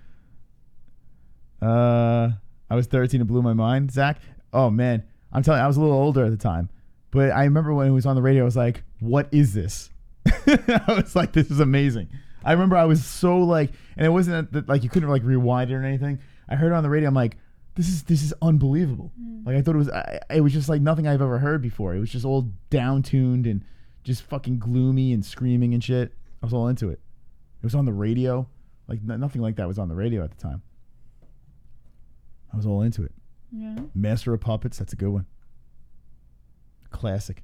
D: I was 13 and blew my mind. Zach? Oh, man. I'm telling you, I was a little older at the time. But I remember when it was on the radio, I was like, what is this? I was like, this is amazing. I remember I was so like, and it wasn't that, like you couldn't like rewind it or anything. I heard it on the radio. I'm like, this is unbelievable. Like I thought it was just like nothing I've ever heard before. It was just all down tuned and just fucking gloomy and screaming and shit. I was all into it. It was on the radio. Like nothing like that was on the radio at the time. I was all into it.
E: Yeah.
D: Master of Puppets. That's a good one. Classic.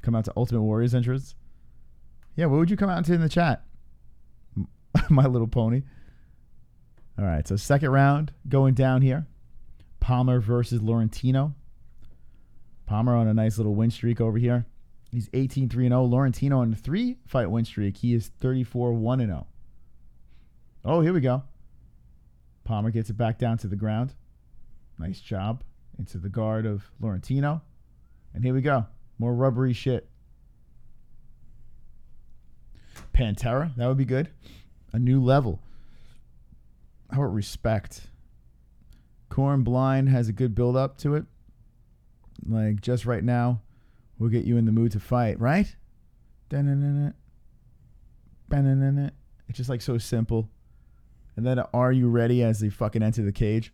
D: Come out to Ultimate Warriors entrance. Yeah, what would you come out to in the chat? My Little Pony. All right, so second round going down here. Palmer versus Laurentino. Palmer on a nice little win streak over here. He's 18-3-0. Laurentino on a 3-fight win streak. He is 34-1-0. Oh, here we go. Palmer gets it back down to the ground. Nice job. Into the guard of Laurentino. And here we go. More rubbery shit. Pantera. That would be good. A new level. How about respect? Corn Blind has a good build up to it. Like just right now, we'll get you in the mood to fight, right? It's just like so simple. And then are you ready as they fucking enter the cage?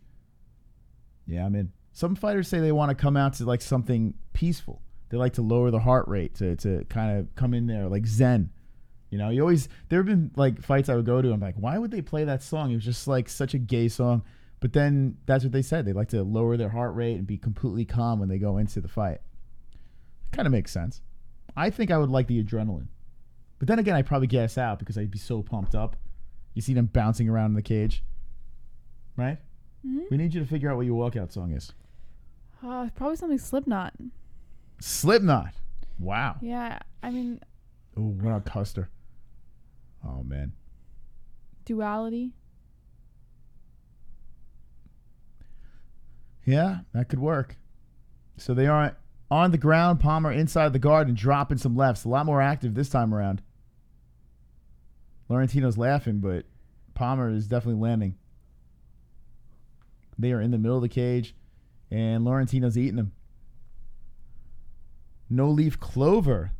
D: Yeah, I'm in. Some fighters say they want to come out to like something peaceful. They like to lower the heart rate to kind of come in there like Zen. You know, there have been like fights I would go to. I'm like, why would they play that song? It was just like such a gay song. But then that's what they said. They like to lower their heart rate and be completely calm when they go into the fight. Kind of makes sense. I think I would like the adrenaline. But then again, I'd probably gas out because I'd be so pumped up. You see them bouncing around in the cage. Right? Mm-hmm. We need you to figure out what your walkout song is.
E: Probably something Slipknot.
D: Slipknot. Wow.
E: Yeah, I mean.
D: Oh, what about Custer? Oh, man.
E: Duality.
D: Yeah, that could work. So they are on the ground. Palmer inside the guard and dropping some lefts. A lot more active this time around. Laurentino's laughing, but Palmer is definitely landing. They are in the middle of the cage, and Laurentino's eating them. No leaf clover.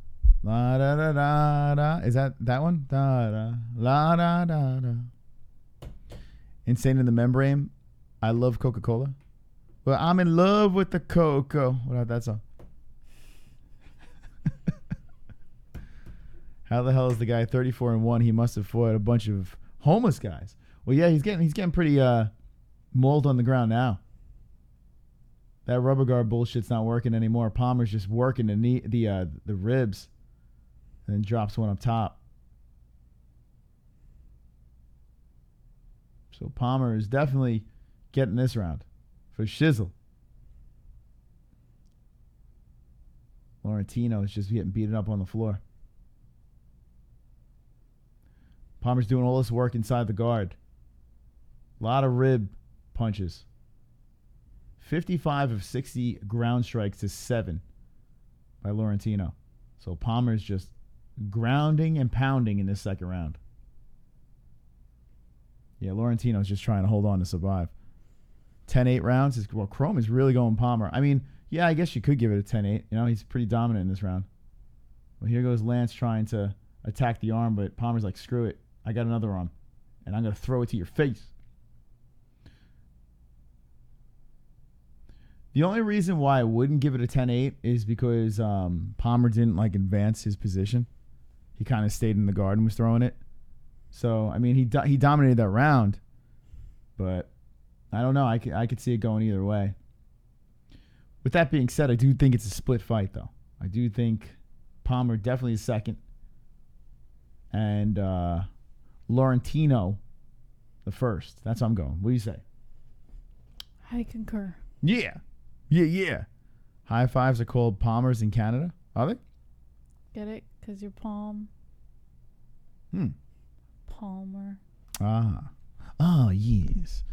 D: La da da da da. Is that one? Da da la da da da. Insane in the Membrane. I love Coca-Cola. Well, I'm in love with the Coco. What about that song? How the hell is the guy 34-1? He must have fought a bunch of homeless guys. Well, yeah, he's getting pretty mauled on the ground now. That rubber guard bullshit's not working anymore. Palmer's just working the ribs. And then drops one up top. So Palmer is definitely getting this round for shizzle. Laurentino is just getting beaten up on the floor. Palmer's doing all this work inside the guard. A lot of rib punches. 55 of 60 ground strikes to 7 by Laurentino. So Palmer's just grounding and pounding in this second round. Yeah, Laurentino's just trying to hold on to survive. 10-8 rounds. Well, Chrome is really going Palmer. I mean, yeah, I guess you could give it a 10-8. You know, he's pretty dominant in this round. Well, here goes Lance trying to attack the arm, but Palmer's like, screw it. I got another arm, and I'm going to throw it to your face. The only reason why I wouldn't give it a 10-8 is because Palmer didn't, like, advance his position. He kind of stayed in the guard and was throwing it. So, I mean, he dominated that round, but I don't know. I could see it going either way. With that being said, I do think it's a split fight, though. I do think Palmer definitely is second. And Laurentino the first. That's how I'm going. What do you say?
E: I concur.
D: Yeah. Yeah. High fives are called Palmers in Canada. Are they?
E: Get it? Because you're Palm. Palmer.
D: Yes.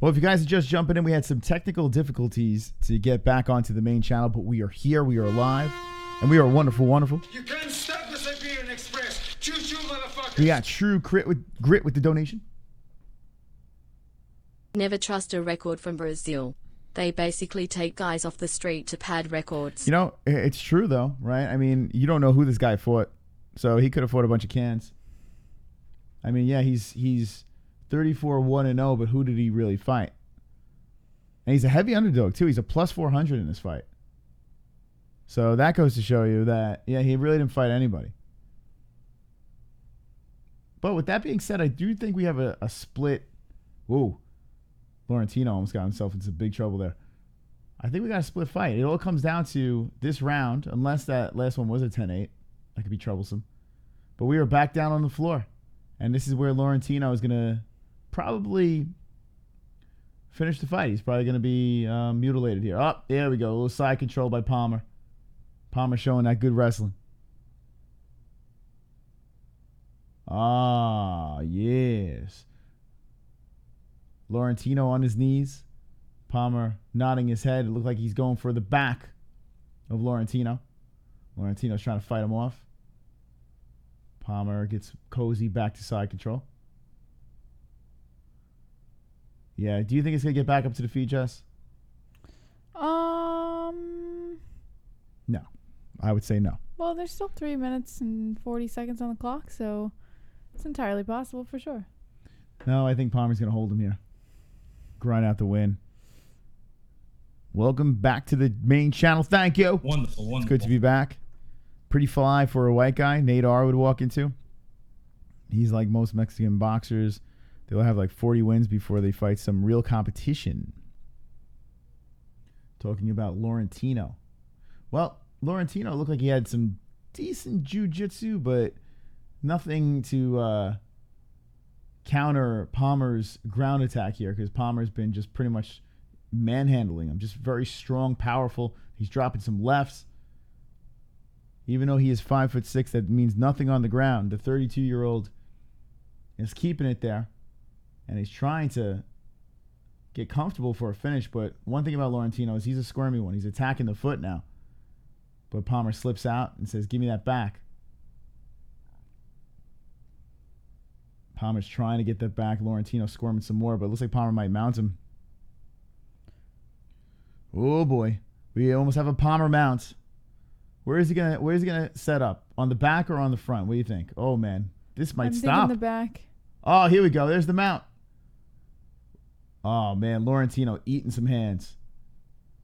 D: Well, if you guys are just jumping in, we had some technical difficulties to get back onto the main channel, but we are here, we are live, and we are wonderful, wonderful.
B: You can't stop the Siberian Express. Choo-choo, motherfucker.
D: We got True Grit with the donation.
F: Never trust a record from Brazil. They basically take guys off the street to pad records.
D: You know, it's true, though, right? I mean, you don't know who this guy fought, so he could have fought a bunch of cans. I mean, yeah, he's 34-1-0, but who did he really fight? And he's a heavy underdog, too. He's a plus 400 in this fight. So that goes to show you that, yeah, he really didn't fight anybody. But with that being said, I do think we have a split. Whoa. Laurentino almost got himself into big trouble there. I think we got a split fight. It all comes down to this round, unless that last one was a 10-8. That could be troublesome. But we are back down on the floor. And this is where Laurentino is going to probably finish the fight. He's probably going to be mutilated here. Oh, there we go. A little side control by Palmer. Palmer showing that good wrestling. Ah, yes. Laurentino on his knees. Palmer nodding his head. It looked like he's going for the back of Laurentino. Laurentino's trying to fight him off. Palmer gets cozy back to side control. Yeah, do you think it's going to get back up to the feet, Jess? No. I would say no.
E: Well, there's still 3 minutes and 40 seconds on the clock, so it's entirely possible for sure.
D: No, I think Palmer's going to hold him here. Grind out the win. Welcome back to the main channel. Thank you.
C: Wonderful.
D: It's good to be back. Pretty fly for a white guy. Nate R would walk into. He's like most Mexican boxers. They'll have like 40 wins before they fight some real competition. Talking about Laurentino. Well, Laurentino looked like he had some decent jiu-jitsu, but nothing to counter Palmer's ground attack here, because Palmer's been just pretty much manhandling him. Just very strong, powerful. He's dropping some lefts. Even though he is 5'6", that means nothing on the ground. The 32-year-old is keeping it there, and he's trying to get comfortable for a finish. But one thing about Laurentino is he's a squirmy one. He's attacking the foot now. But Palmer slips out and says, give me that back. Palmer's trying to get that back. Laurentino squirming some more, but it looks like Palmer might mount him. Oh, boy. We almost have a Palmer mount. Where is he gonna set up? On the back or on the front? What do you think? Oh man, this might stop.
E: I'm thinking the back.
D: Oh, here we go. There's the mount. Oh man, Laurentino eating some hands.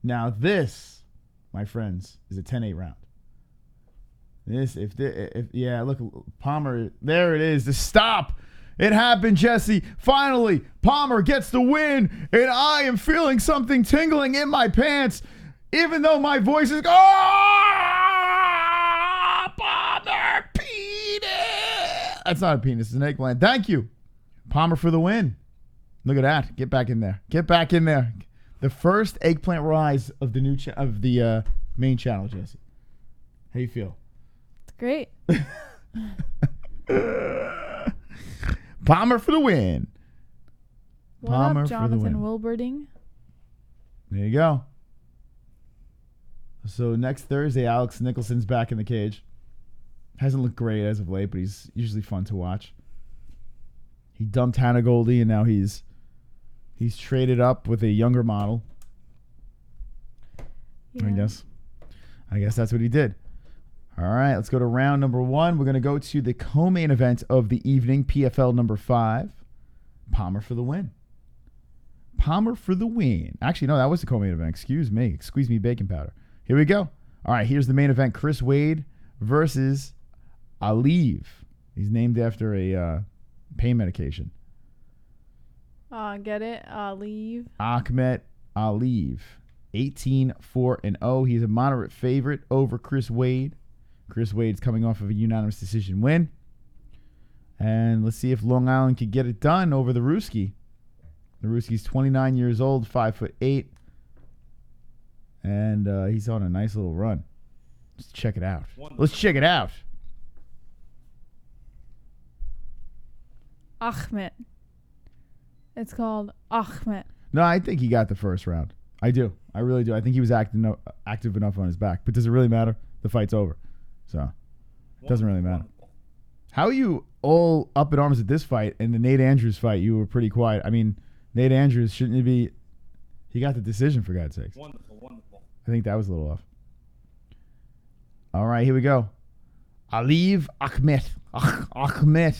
D: Now this, my friends, is a 10-8 round. This, yeah, look, Palmer. There it is. The stop. It happened, Jesse. Finally, Palmer gets the win, and I am feeling something tingling in my pants, even though my voice is. Palmer penis. That's not a penis. It's an eggplant. Thank you, Palmer, for the win. Look at that. Get back in there. Get back in there. The first eggplant rise of the new main channel, Jesse. How you feel?
E: It's great.
D: Palmer for the win.
E: What
D: Palmer
E: up,
D: for the win.
E: Jonathan Wilberding?
D: There you go. So next Thursday, Alex Nicholson's back in the cage. Hasn't looked great as of late, but he's usually fun to watch. He dumped Hannah Goldie, and now he's traded up with a younger model.
E: Yeah.
D: I guess that's what he did. All right, let's go to round number 1. We're going to go to the co-main event of the evening, PFL number 5. Palmer for the win. Palmer for the win. Actually, no, that was the co-main event. Excuse me. Squeeze me baking powder. Here we go. All right, here's the main event. Chris Wade versus Aliev. He's named after a pain medication.
E: Get it? Leave.
D: Akhmed Aliev. 18-4-0. He's a moderate favorite over Chris Wade. Chris Wade's coming off of a unanimous decision win. And let's see if Long Island can get it done over the Ruski. The Ruski's 29 years old, 5'8". And he's on a nice little run. Let's check it out.
E: Ahmed. It's called Ahmed.
D: No, I think he got the first round. I do. I really do. I think he was active enough on his back. But does it really matter? The fight's over. So, it doesn't really matter. How are you all up in arms at this fight? And the Nate Andrews fight, you were pretty quiet. I mean, Nate Andrews, shouldn't he be... He got the decision, for God's sakes.
C: Wonderful.
D: I think that was a little off. All right, here we go. Aliev Ahmed. Ahmed.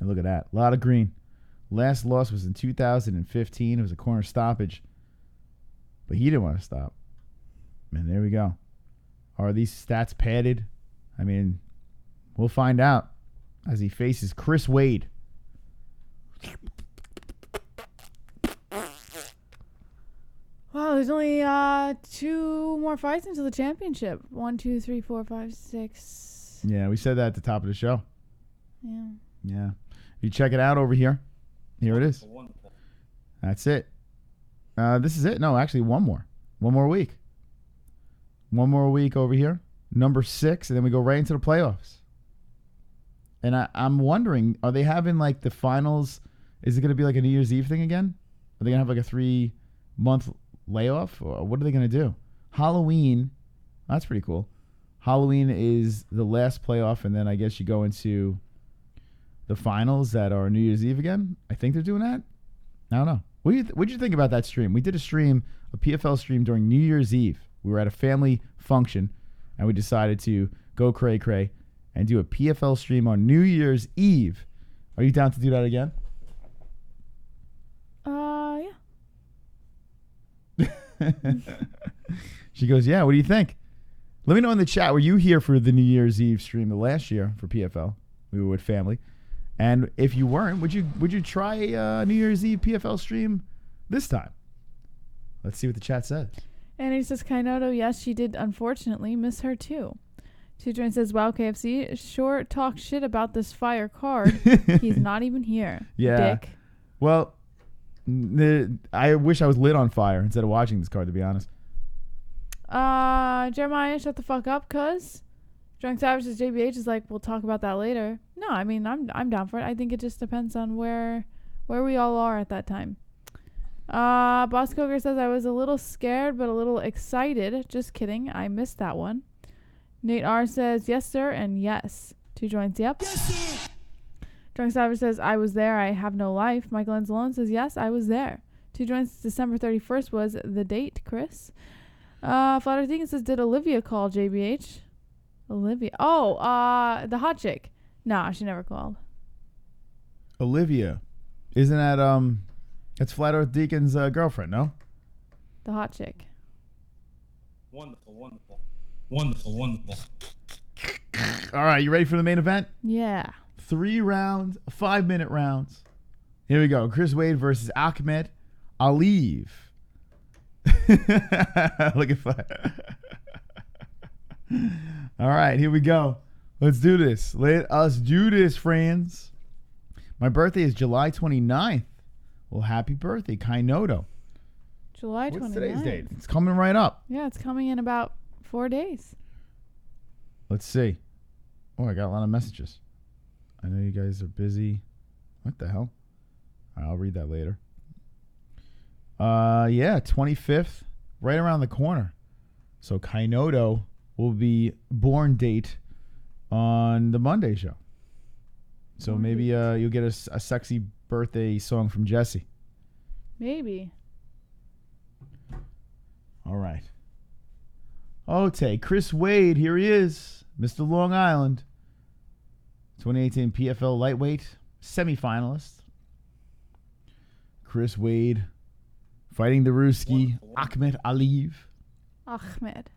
D: And look at that. A lot of green. Last loss was in 2015. It was a corner stoppage. But he didn't want to stop. And there we go. Are these stats padded? I mean, we'll find out as he faces Chris Wade.
E: Wow, there's only 2 more fights until the championship. 1, 2, 3, 4, 5, 6.
D: Yeah, we said that at the top of the show.
E: Yeah.
D: If you check it out over here, here it is.
C: Wonderful.
D: That's it. This is it. No, actually, one more. One more week. One more week over here. Number 6, and then we go right into the playoffs. And I'm wondering, are they having like the finals? Is it going to be like a New Year's Eve thing again? Are they going to have like a 3-month layoff? Or what are they going to do? Halloween. That's pretty cool. Halloween is the last playoff, and then I guess you go into the finals that are New Year's Eve again. I think they're doing that. I don't know. What'd you think about that stream? We did a PFL stream during New Year's Eve. We were at a family function, and we decided to go cray-cray and do a PFL stream on New Year's Eve. Are you down to do that again?
E: Yeah.
D: She goes, yeah, what do you think? Let me know in the chat. Were you here for the New Year's Eve stream the last year for PFL? We were with family. And if you weren't, would you try a New Year's Eve PFL stream this time? Let's see what the chat says.
E: And he says, Kainoto, yes, she did unfortunately miss her too. Tujoin says, wow, KFC, sure talk shit about this fire card. He's not even here.
D: Yeah.
E: Dick.
D: Well, I wish I was lit on fire instead of watching this card, to be honest.
E: Jeremiah, shut the fuck up, cuz. Drunk Savage says JBH is like, we'll talk about that later. No, I mean, I'm down for it. I think it just depends on where we all are at that time. Boss Coker says, I was a little scared, but a little excited. Just kidding. I missed that one. Nate R says, yes, sir, and yes. 2 joints, yep. Yes, Drunk Savage says, I was there. I have no life. Michael Enzalone says, yes, I was there. 2 joints, December 31st was the date, Chris. Flutter Deacon says, did Olivia call JBH? Olivia. Oh, the hot chick. Nah, she never called.
D: Olivia. Isn't that, that's Flat Earth Deacon's girlfriend, no?
E: The hot chick.
C: Wonderful.
D: All right, you ready for the main event?
E: Yeah.
D: 3 rounds, 5-minute rounds. Here we go. Chris Wade versus Akhmed Aliev. Look at fire. All right, here we go. Let's do this. Let us do this, friends. My birthday is July 29th. Well, happy birthday, Kainoto.
E: July 29th.
D: What's today's date? It's coming right up.
E: Yeah, it's coming in about 4 days.
D: Let's see. Oh, I got a lot of messages. I know you guys are busy. What the hell? All right, I'll read that later. Yeah, 25th, right around the corner. So Kainoto will be born date on the Monday show. So maybe you'll get a sexy birthday song from Jesse.
E: Maybe.
D: All right. Okay, Chris Wade, here he is. Mr. Long Island. 2018 PFL lightweight semifinalist. Chris Wade fighting the Ruski, Akhmed Aliev.
E: Ahmed.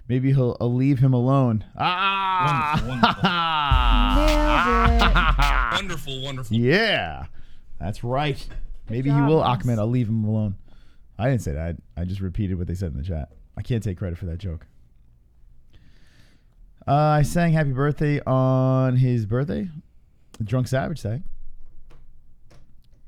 D: Maybe I'll leave him alone.
E: Nailed it.
C: Wonderful.
D: Yeah, that's right. Maybe
E: job,
D: he will,
E: Moss.
D: Ahmed. I'll leave him alone. I didn't say that. I just repeated what they said in the chat. I can't take credit for that joke. I sang Happy Birthday on his birthday. Drunk Savage sang.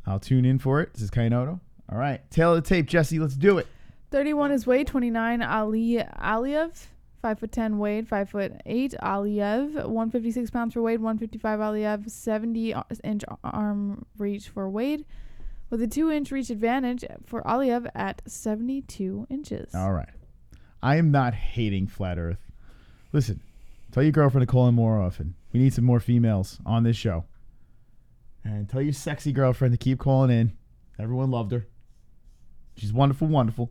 D: I'll tune in for it. This is Kainoto. All right. Tail of the tape, Jesse. Let's do it.
E: 31 is Wade. 29 Aliev. 5'10" Wade. 5'8" Aliev. 156 pounds for Wade. 155 Aliev. 70-inch arm reach for Wade, with a 2-inch reach advantage for Aliev at 72 inches.
D: All right. I am not hating Flat Earth. Listen, tell your girlfriend to call in more often. We need some more females on this show. And tell your sexy girlfriend to keep calling in. Everyone loved her. She's wonderful.
C: Wonderful.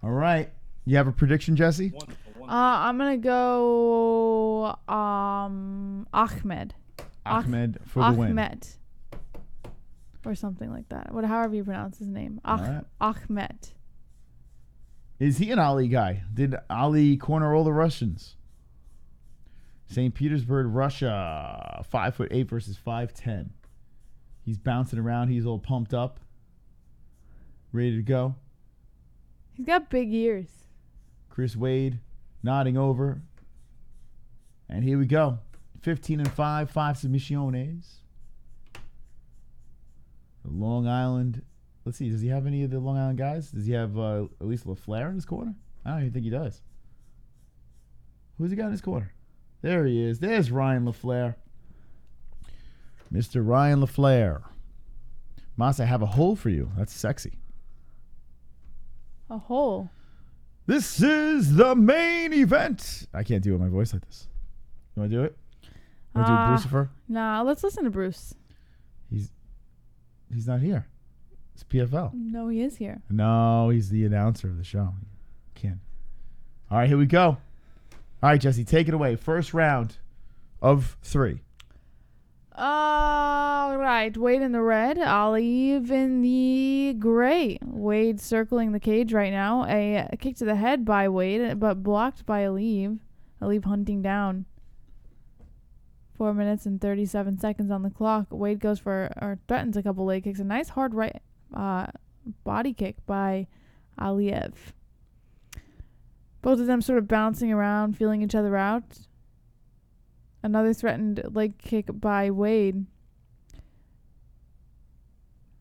D: All right. You have a prediction, Jesse?
E: I'm gonna go Ahmed.
D: Ahmed for the win.
E: Ahmed. Or something like that. However you pronounce his name.
D: Right.
E: Ahmed.
D: Is he an Ali guy? Did Ali corner all the Russians? St. Petersburg, Russia. 5'8" versus 5'10". He's bouncing around. He's all pumped up. Ready to go.
E: He's got big ears.
D: Chris Wade nodding over. And here we go. 15-5, 5 submissiones. Long Island. Let's see. Does he have any of the Long Island guys? Does he have at least LaFleur in his corner? I don't even think he does. Who's he got in his corner? There he is. There's Ryan LaFleur. Mr. Ryan LaFleur. Mas, I have a hole for you. That's sexy.
E: A hole.
D: This is the main event. I can't do it with my voice like this. You want to do it? Want to do Brucifer?
E: Nah, let's listen to Bruce.
D: He's not here. It's PFL.
E: No, he is here.
D: No, he's the announcer of the show. Can't. All right, here we go. All right, Jesse, take it away. First round of 3.
E: All right. Wade in the red. Aliev in the gray. Wade circling the cage right now. A kick to the head by Wade, but blocked by Aliev. Aliev hunting down. 4 minutes and 37 seconds on the clock. Wade goes for, or threatens a couple leg kicks. A nice hard right body kick by Aliev. Both of them sort of bouncing around, feeling each other out. Another threatened leg kick by Wade.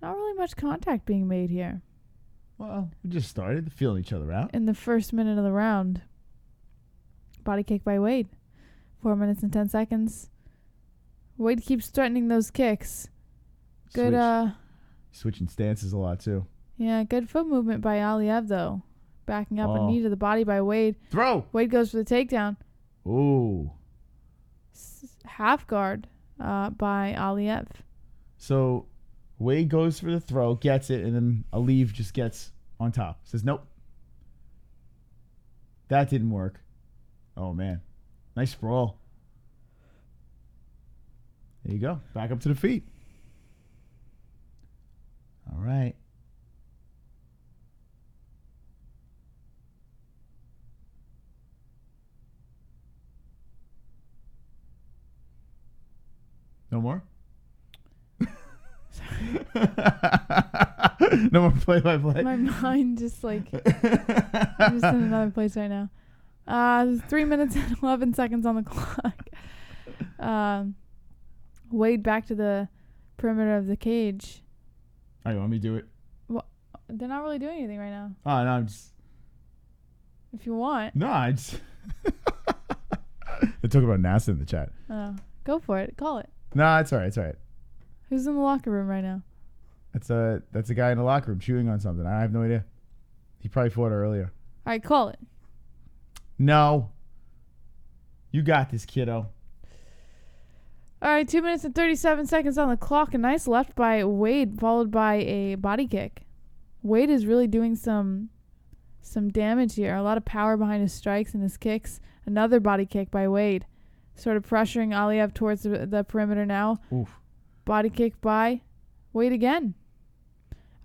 E: Not really much contact being made here.
D: Well, we just started feeling each other out.
E: In the first minute of the round. Body kick by Wade. 4 minutes and 10 seconds. Wade keeps threatening those kicks. Good,
D: Switching stances a lot, too.
E: Yeah, good foot movement by Aliev, though. Backing up a knee to the body by Wade.
D: Throw!
E: Wade goes for the takedown.
D: Ooh.
E: Half guard by Aliev.
D: So Wade goes for the throw, gets it, and then Aliev just gets on top. Says, nope. That didn't work. Oh, man. Nice sprawl. There you go. Back up to the feet. All right. No more? No more play-by-play?
E: My mind just like... I'm just in another place right now. 3 minutes and 11 seconds on the clock. Wade back to the perimeter of the cage.
D: All right, you want me to do it?
E: Well, they're not really doing anything right now.
D: Oh, no, I'm just...
E: If you want.
D: No, I just... They talk about NASA in the chat.
E: Oh, go for it. Call it.
D: No, it's all right. It's all right.
E: Who's in the locker room right now?
D: That's a guy in the locker room chewing on something. I have no idea. He probably fought earlier.
E: All right, call it.
D: No. You got this, kiddo.
E: All right, 2 minutes and 37 seconds on the clock. A nice left by Wade, followed by a body kick. Wade is really doing some damage here. A lot of power behind his strikes and his kicks. Another body kick by Wade. Sort of pressuring Aliev towards the perimeter now.
D: Oof.
E: Body kick by Wade again.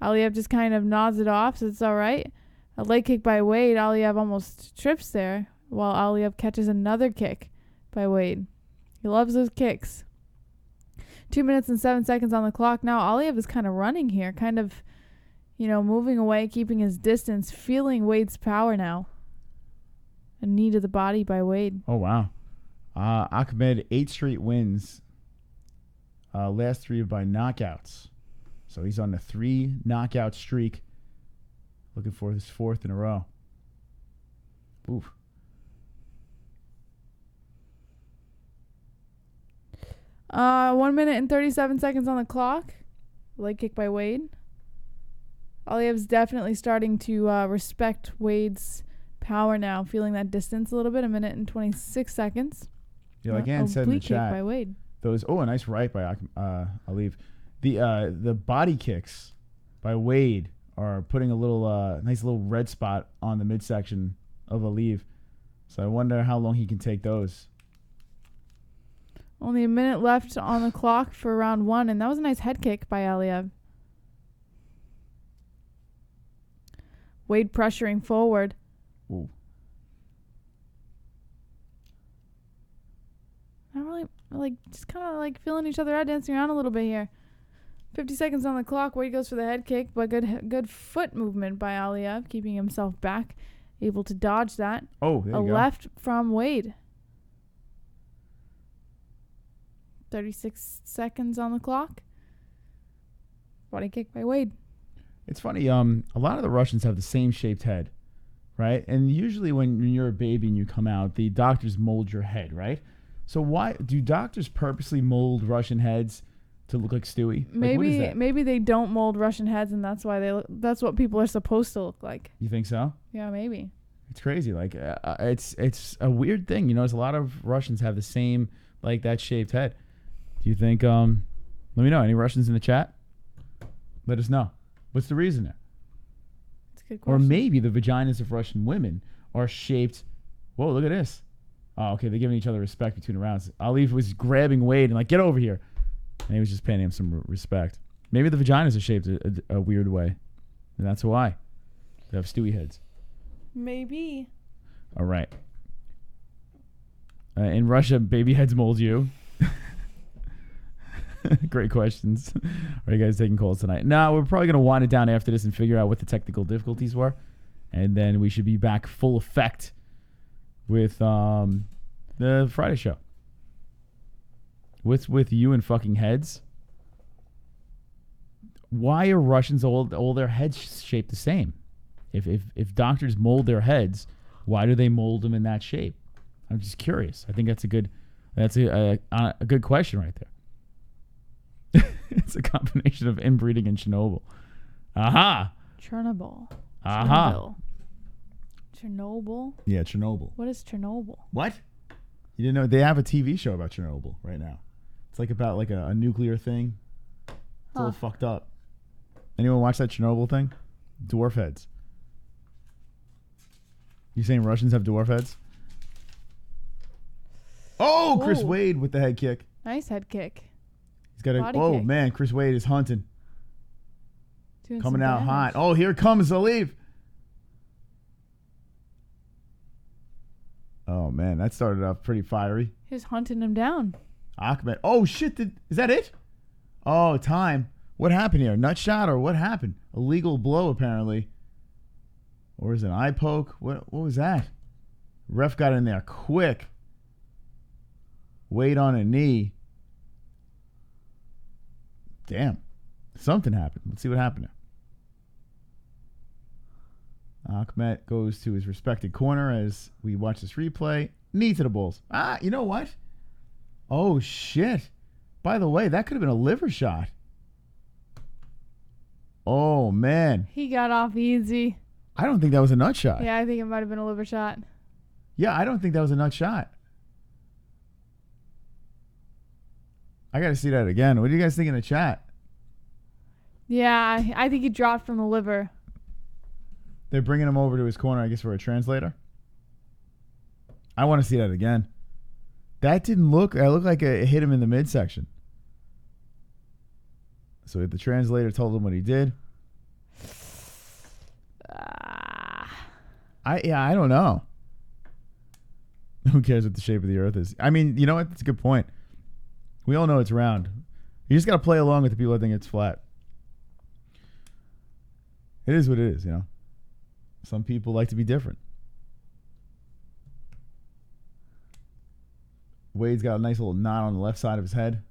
E: Aliev just kind of nods it off, so it's all right. A leg kick by Wade. Aliev almost trips there, while Aliev catches another kick by Wade. He loves those kicks. 2 minutes and 7 seconds on the clock. Now Aliev is kind of running here, kind of, moving away, keeping his distance, feeling Wade's power now. A knee to the body by Wade.
D: Oh, wow. Ahmed, 8 straight wins. Last 3 by knockouts. So he's on a 3 knockout streak. Looking for his 4th in a row. Oof.
E: Uh, 1 minute and 37 seconds on the clock. Leg kick by Wade. Aliev's definitely starting to respect Wade's power now, feeling that distance a little bit. 1 minute and 26 seconds.
D: Yeah, like Ann said in the
E: kick
D: chat.
E: by Wade.
D: A nice right by Aliev. The body kicks by Wade are putting a little nice little red spot on the midsection of Aliev. So I wonder how long he can take those.
E: Only a minute left on the clock for round 1, and that was a nice head kick by Aliev. Wade pressuring forward.
D: Ooh.
E: Not really, just kind of feeling each other out, dancing around a little bit here. 50 seconds on the clock. Wade goes for the head kick, but good foot movement by Aliev, keeping himself back, able to dodge that.
D: Oh, there you go.
E: Left from Wade. 36 seconds on the clock. Body kick by Wade.
D: It's funny. A lot of the Russians have the same shaped head, right? And usually when you're a baby and you come out, the doctors mold your head, right? So why do doctors purposely mold Russian heads to look like Stewie?
E: Maybe they don't mold Russian heads, and that's why that's what people are supposed to look like.
D: You think so?
E: Yeah, maybe.
D: It's crazy. It's a weird thing. There's a lot of Russians have the same that shaped head. Do you think? Let me know. Any Russians in the chat? Let us know. What's the reason there?
E: That's a good question.
D: Or maybe the vaginas of Russian women are shaped. Whoa, look at this. Oh, okay. They're giving each other respect between the rounds. Aliev was grabbing Wade and get over here. And he was just paying him some respect. Maybe the vaginas are shaped a weird way. And that's why. They have Stewie heads.
E: Maybe.
D: All right. In Russia, baby heads mold you. Great questions. Are you guys taking calls tonight? No, we're probably going to wind it down after this and figure out what the technical difficulties were. And then we should be back full effect with the Friday show. With you and fucking heads. Why are Russians all their heads shaped the same? If doctors mold their heads, why do they mold them in that shape? I'm just curious. I think that's a good question right there. It's a combination of inbreeding and Chernobyl. Aha.
E: Chernobyl.
D: Aha.
E: Chernobyl.
D: Yeah, Chernobyl.
E: What is Chernobyl?
D: What? You didn't know they have a TV show about Chernobyl right now? It's about a nuclear thing. It's all fucked up. Anyone watch that Chernobyl thing? Dwarf heads. You saying Russians have dwarf heads? Oh, Chris Wade with the head kick.
E: Nice head kick.
D: He's got a
E: kick.
D: Man, Chris Wade is hunting.
E: Doing
D: Coming
E: some
D: out
E: damage.
D: hot. Oh, here comes Aliev. Oh man, that started off pretty fiery.
E: He's hunting him down.
D: Ahmed. Oh shit, is that it? Oh, time. What happened here? Nut shot or what happened? Illegal blow apparently. Or is it an eye poke? What was that? Ref got in there quick. Wade on a knee. Damn. Something happened. Let's see what happened there. Ahmed goes to his respected corner as we watch this replay. Knee to the balls. You know what? Oh, shit. By the way, that could have been a liver shot. Oh, man.
E: He got off easy.
D: I don't think that was a nut shot.
E: Yeah, I think it might have been a liver shot.
D: Yeah, I don't think that was a nut shot. I got to see that again. What do you guys think in the chat?
E: Yeah, I think he dropped from the liver.
D: They're bringing him over to his corner, I guess, for a translator. I want to see that again. That didn't look... It looked like it hit him in the midsection. So the translator told him what he did. I don't know. Who cares what the shape of the earth is? I mean, you know what? That's a good point. We all know it's round. You just got to play along with the people that think it's flat. It is what it is, you know. Some people like to be different. Wade's got a nice little knot on the left side of his head.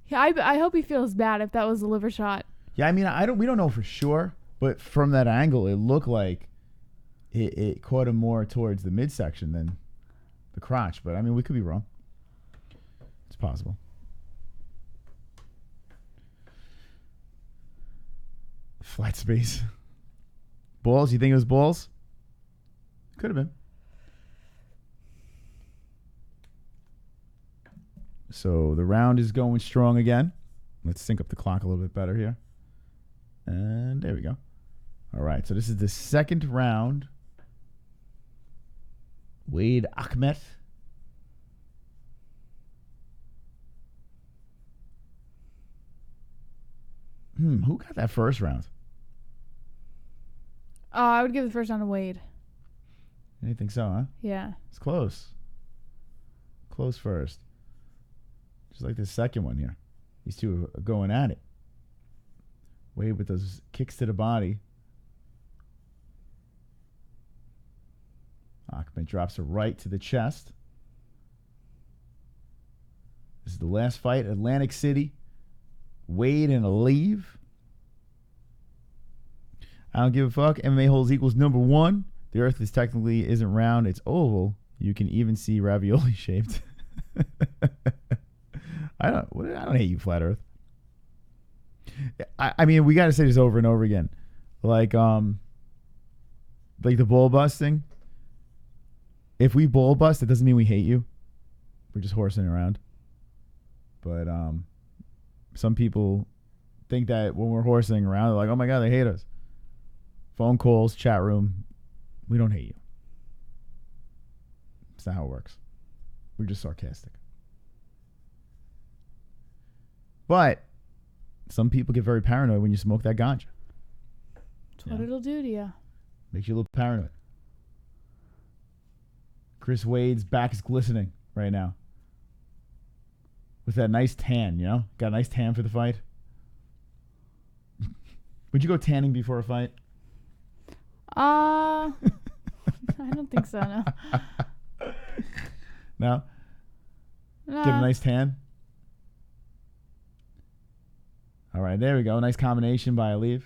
E: Yeah, I hope he feels bad if that was a liver shot.
D: Yeah, I mean, we don't know for sure, but from that angle, it looked like it caught him more towards the midsection than the crotch. But I mean, we could be wrong. It's possible. Flat space. Balls? You think it was balls? Could have been. So the round is going strong again. Let's sync up the clock a little bit better here. And there we go. All right, so this is the second round. Wade Akhmed. Who got that first round?
E: I would give the first round to Wade.
D: You think so, huh?
E: Yeah.
D: It's close. Close first. Just like the second one here. These two are going at it. Wade with those kicks to the body. Akhmed drops a right to the chest. This is the last fight, Atlantic City. Wade and Aliev. I don't give a fuck. MMA-Holes equals number one. The earth is technically isn't round, it's oval. You can even see ravioli shaped. I don't hate you, flat earth. I mean, we got to say this over and over again. Like the ball busting. If we ball bust, it doesn't mean we hate you. We're just horsing around. But some people think that when we're horsing around, they're like, oh my God, they hate us. Phone calls, chat room. We don't hate you. It's not how it works. We're just sarcastic. But some people get very paranoid when you smoke that ganja.
E: That's what it'll do to you.
D: Makes you a little paranoid. Chris Wade's back is glistening right now. With that nice tan, you know? Got a nice tan for the fight. Would you go tanning before a fight?
E: I don't think so, no.
D: No?
E: No.
D: Get a nice tan? All right, there we go. Nice combination by Aliev.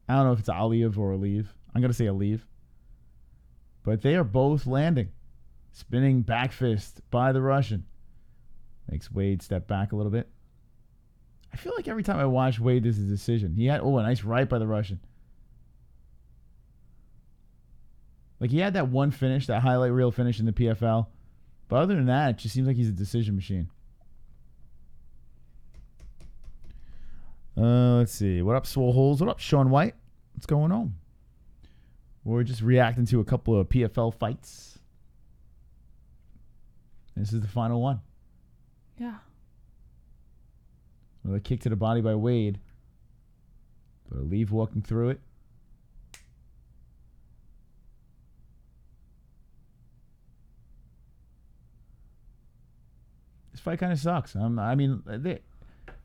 D: I don't know if it's Aliev or Aliev. I'm going to say Aliev. But they are both landing. Spinning back fist by the Russian. Makes Wade step back a little bit. I feel like every time I watch Wade, this is a decision. He had, a nice right by the Russian. Like, he had that one finish, that highlight reel finish in the PFL. But other than that, it just seems like he's a decision machine. Let's see. What up, Swole Holes? What up, Sean White? What's going on? We're just reacting to a couple of PFL fights. This is the final one.
E: Yeah.
D: Another kick to the body by Wade. But Aliev walking through it. This fight kind of sucks. I mean,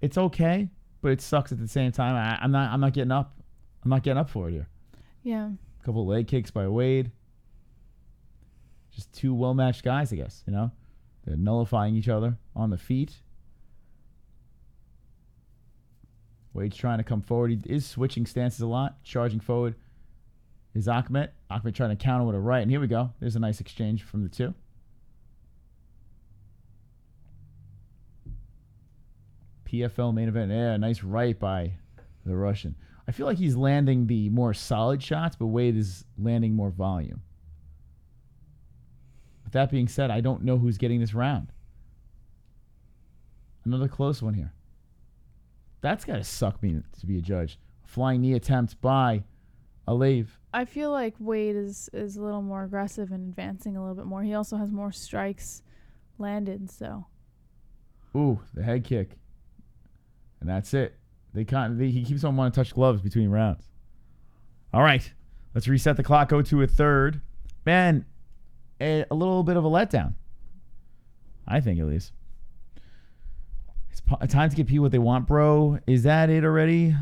D: it's okay, but it sucks at the same time. I'm not getting up. I'm not getting up for it here.
E: Yeah.
D: A couple of leg kicks by Wade. Just two well-matched guys, I guess, you know? They're nullifying each other on the feet. Wade's trying to come forward. He is switching stances a lot. Charging forward is Akhmed. Akhmed trying to counter with a right. And here we go. There's a nice exchange from the two. PFL main event. Yeah, nice right by the Russian. I feel like he's landing the more solid shots, but Wade is landing more volume. With that being said, I don't know who's getting this round. Another close one here. That's got to suck me to be a judge. Flying knee attempt by Aliev.
E: I feel like Wade is a little more aggressive and advancing a little bit more. He also has more strikes landed, so.
D: Ooh, the head kick. And that's it. He keeps on wanting to touch gloves between rounds. All right. Let's reset the clock, go to a third. Man, a little bit of a letdown. I think, at least. It's time to give people what they want, bro. Is that it already?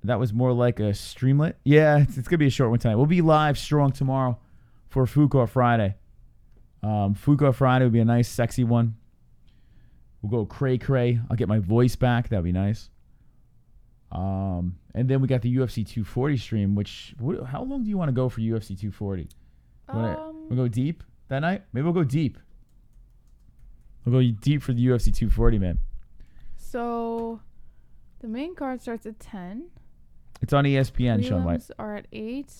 D: That was more like a streamlet. Yeah, it's going to be a short one tonight. We'll be live strong tomorrow for Fuko Friday. Fuko Friday will be a nice, sexy one. We'll go cray-cray. I'll get my voice back. That'd be nice. And then we got the UFC 240 stream, how long do you want to go for UFC 240? We'll go deep that night? Maybe we'll go deep. We'll go deep for the UFC 240, man.
E: So, the main card starts at 10.
D: It's on ESPN, Sean White.
E: Prelims are at 8.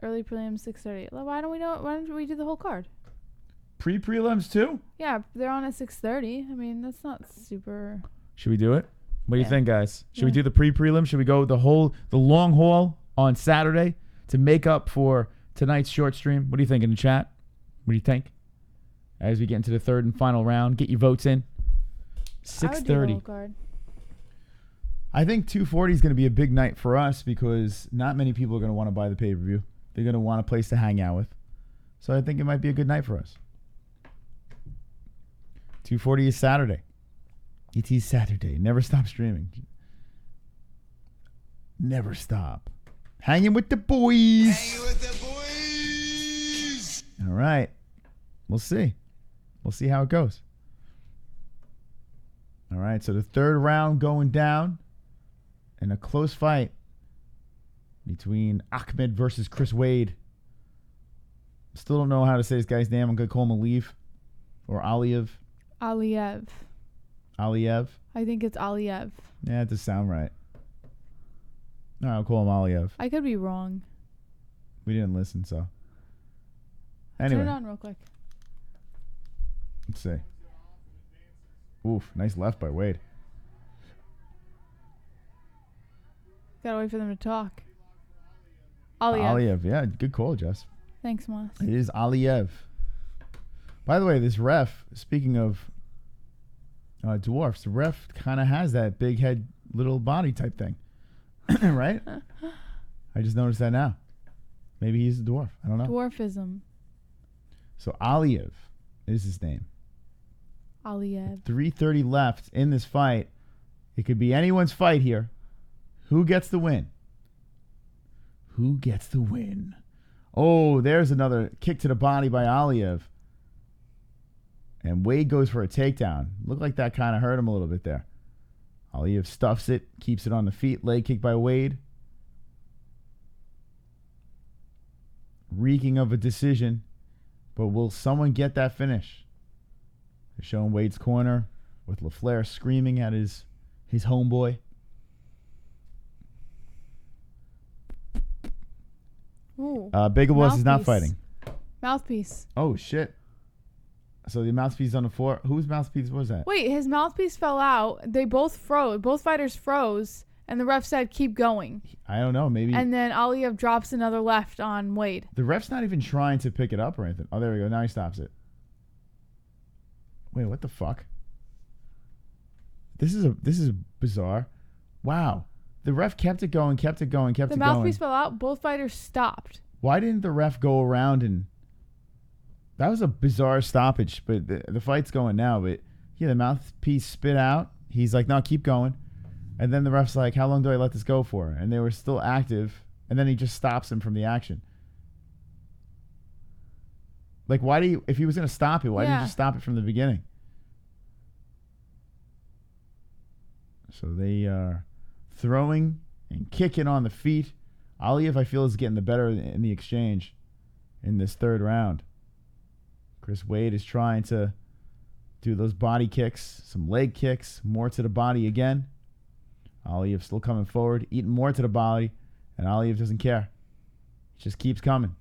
E: Early prelims 6:30. Why don't we do the whole card?
D: Pre-prelims too?
E: Yeah, they're on at 6:30. I mean, that's not super.
D: Should we do it? What do you think, guys? Should we do the pre-prelim? Should we go the long haul on Saturday to make up for tonight's short stream? What do you think in the chat? What do you think? As we get into the third and final round, get your votes in. 6:30. I think 240 is going to be a big night for us because not many people are going to want to buy the pay-per-view. They're going to want a place to hang out with. So I think it might be a good night for us. 240 is Saturday. It is Saturday. Never stop streaming. Never stop. Hanging with the boys.
B: Hanging with the boys.
D: All right. We'll see. We'll see how it goes. All right. So the third round going down in a close fight between Akhmed versus Chris Wade. Still don't know how to say this guy's name. I'm going to call him Aliev or Aliev.
E: Aliev.
D: Aliev?
E: I think it's Aliev.
D: Yeah, it does sound right. No, I'll call him Aliev.
E: I could be wrong.
D: We didn't listen, so. Anyway.
E: Turn it on real quick.
D: Let's see. Oof, nice left by Wade.
E: Gotta wait for them to talk. Aliev.
D: Aliev, yeah, good call, Jess.
E: Thanks, Moss.
D: It is Aliev. By the way, this ref, speaking of dwarfs, the ref kind of has that big head, little body type thing. Right? I just noticed that now. Maybe he's a dwarf. I don't know.
E: Dwarfism.
D: So Aliev is his name.
E: Aliev.
D: 3:30 left in this fight. It could be anyone's fight here. Who gets the win? Who gets the win? Oh, there's another kick to the body by Aliev. And Wade goes for a takedown. Looked like that kind of hurt him a little bit there. Aliev stuffs it, keeps it on the feet. Leg kick by Wade. Reeking of a decision. But will someone get that finish? They're showing Wade's corner with LaFleur screaming at his homeboy.
E: Ooh.
D: Big Boss is not
E: Mouthpiece.
D: fighting.
E: Mouthpiece.
D: Oh, shit. So the mouthpiece on the floor. Whose mouthpiece was that?
E: Wait, his mouthpiece fell out. They both froze. Both fighters froze. And the ref said, keep going.
D: I don't know. Maybe.
E: And then Aliev drops another left on Wade.
D: The ref's not even trying to pick it up or anything. Oh, there we go. Now he stops it. Wait, what the fuck? This is bizarre. Wow. The ref kept it going, kept it going.
E: The mouthpiece fell out. Both fighters stopped.
D: Why didn't the ref go around and... That was a bizarre stoppage, but the fight's going now. But yeah, the mouthpiece spit out. He's like, no, keep going. And then the ref's like, how long do I let this go for? And they were still active. And then he just stops him from the action. Like, why do you... If he was going to stop it, why didn't you just stop it from the beginning? So they are throwing and kicking on the feet. Aliev, I feel, is getting the better in the exchange in this third round. Chris Wade is trying to do those body kicks, some leg kicks, more to the body again. Aliev still coming forward, eating more to the body, and Aliev doesn't care. He just keeps coming.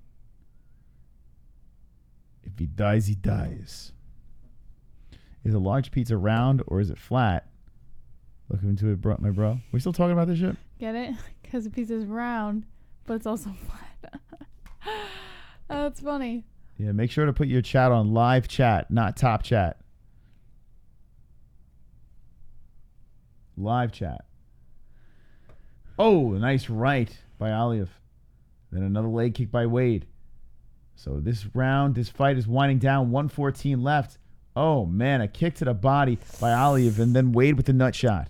D: If he dies, he dies. Is a large pizza round or is it flat? Look into it, my bro. We still talking about this shit?
E: Get it? Because the pizza's round, but it's also flat. That's funny.
D: Yeah, make sure to put your chat on live chat, not top chat. Live chat. Oh, nice right by Aliev. Then another leg kick by Wade. So this fight is winding down. 1:14 left. Oh, man, a kick to the body by Aliev, and then Wade with the nut shot.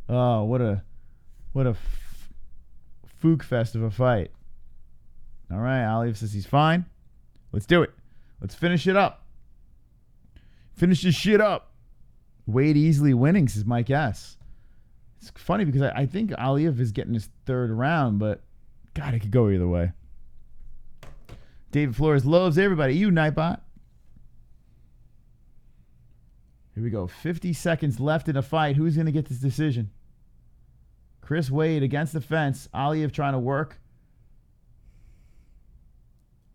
D: Oh, what a fook fest of a fight. All right, Aliev says he's fine. Let's do it. Let's finish it up. Finish this shit up. Wade easily winning, says Mike S. It's funny because I think Aliev is getting his third round, but God, it could go either way. David Flores loves everybody. You, Nightbot. Here we go. 50 seconds left in the fight. Who's going to get this decision? Chris Wade against the fence. Aliev trying to work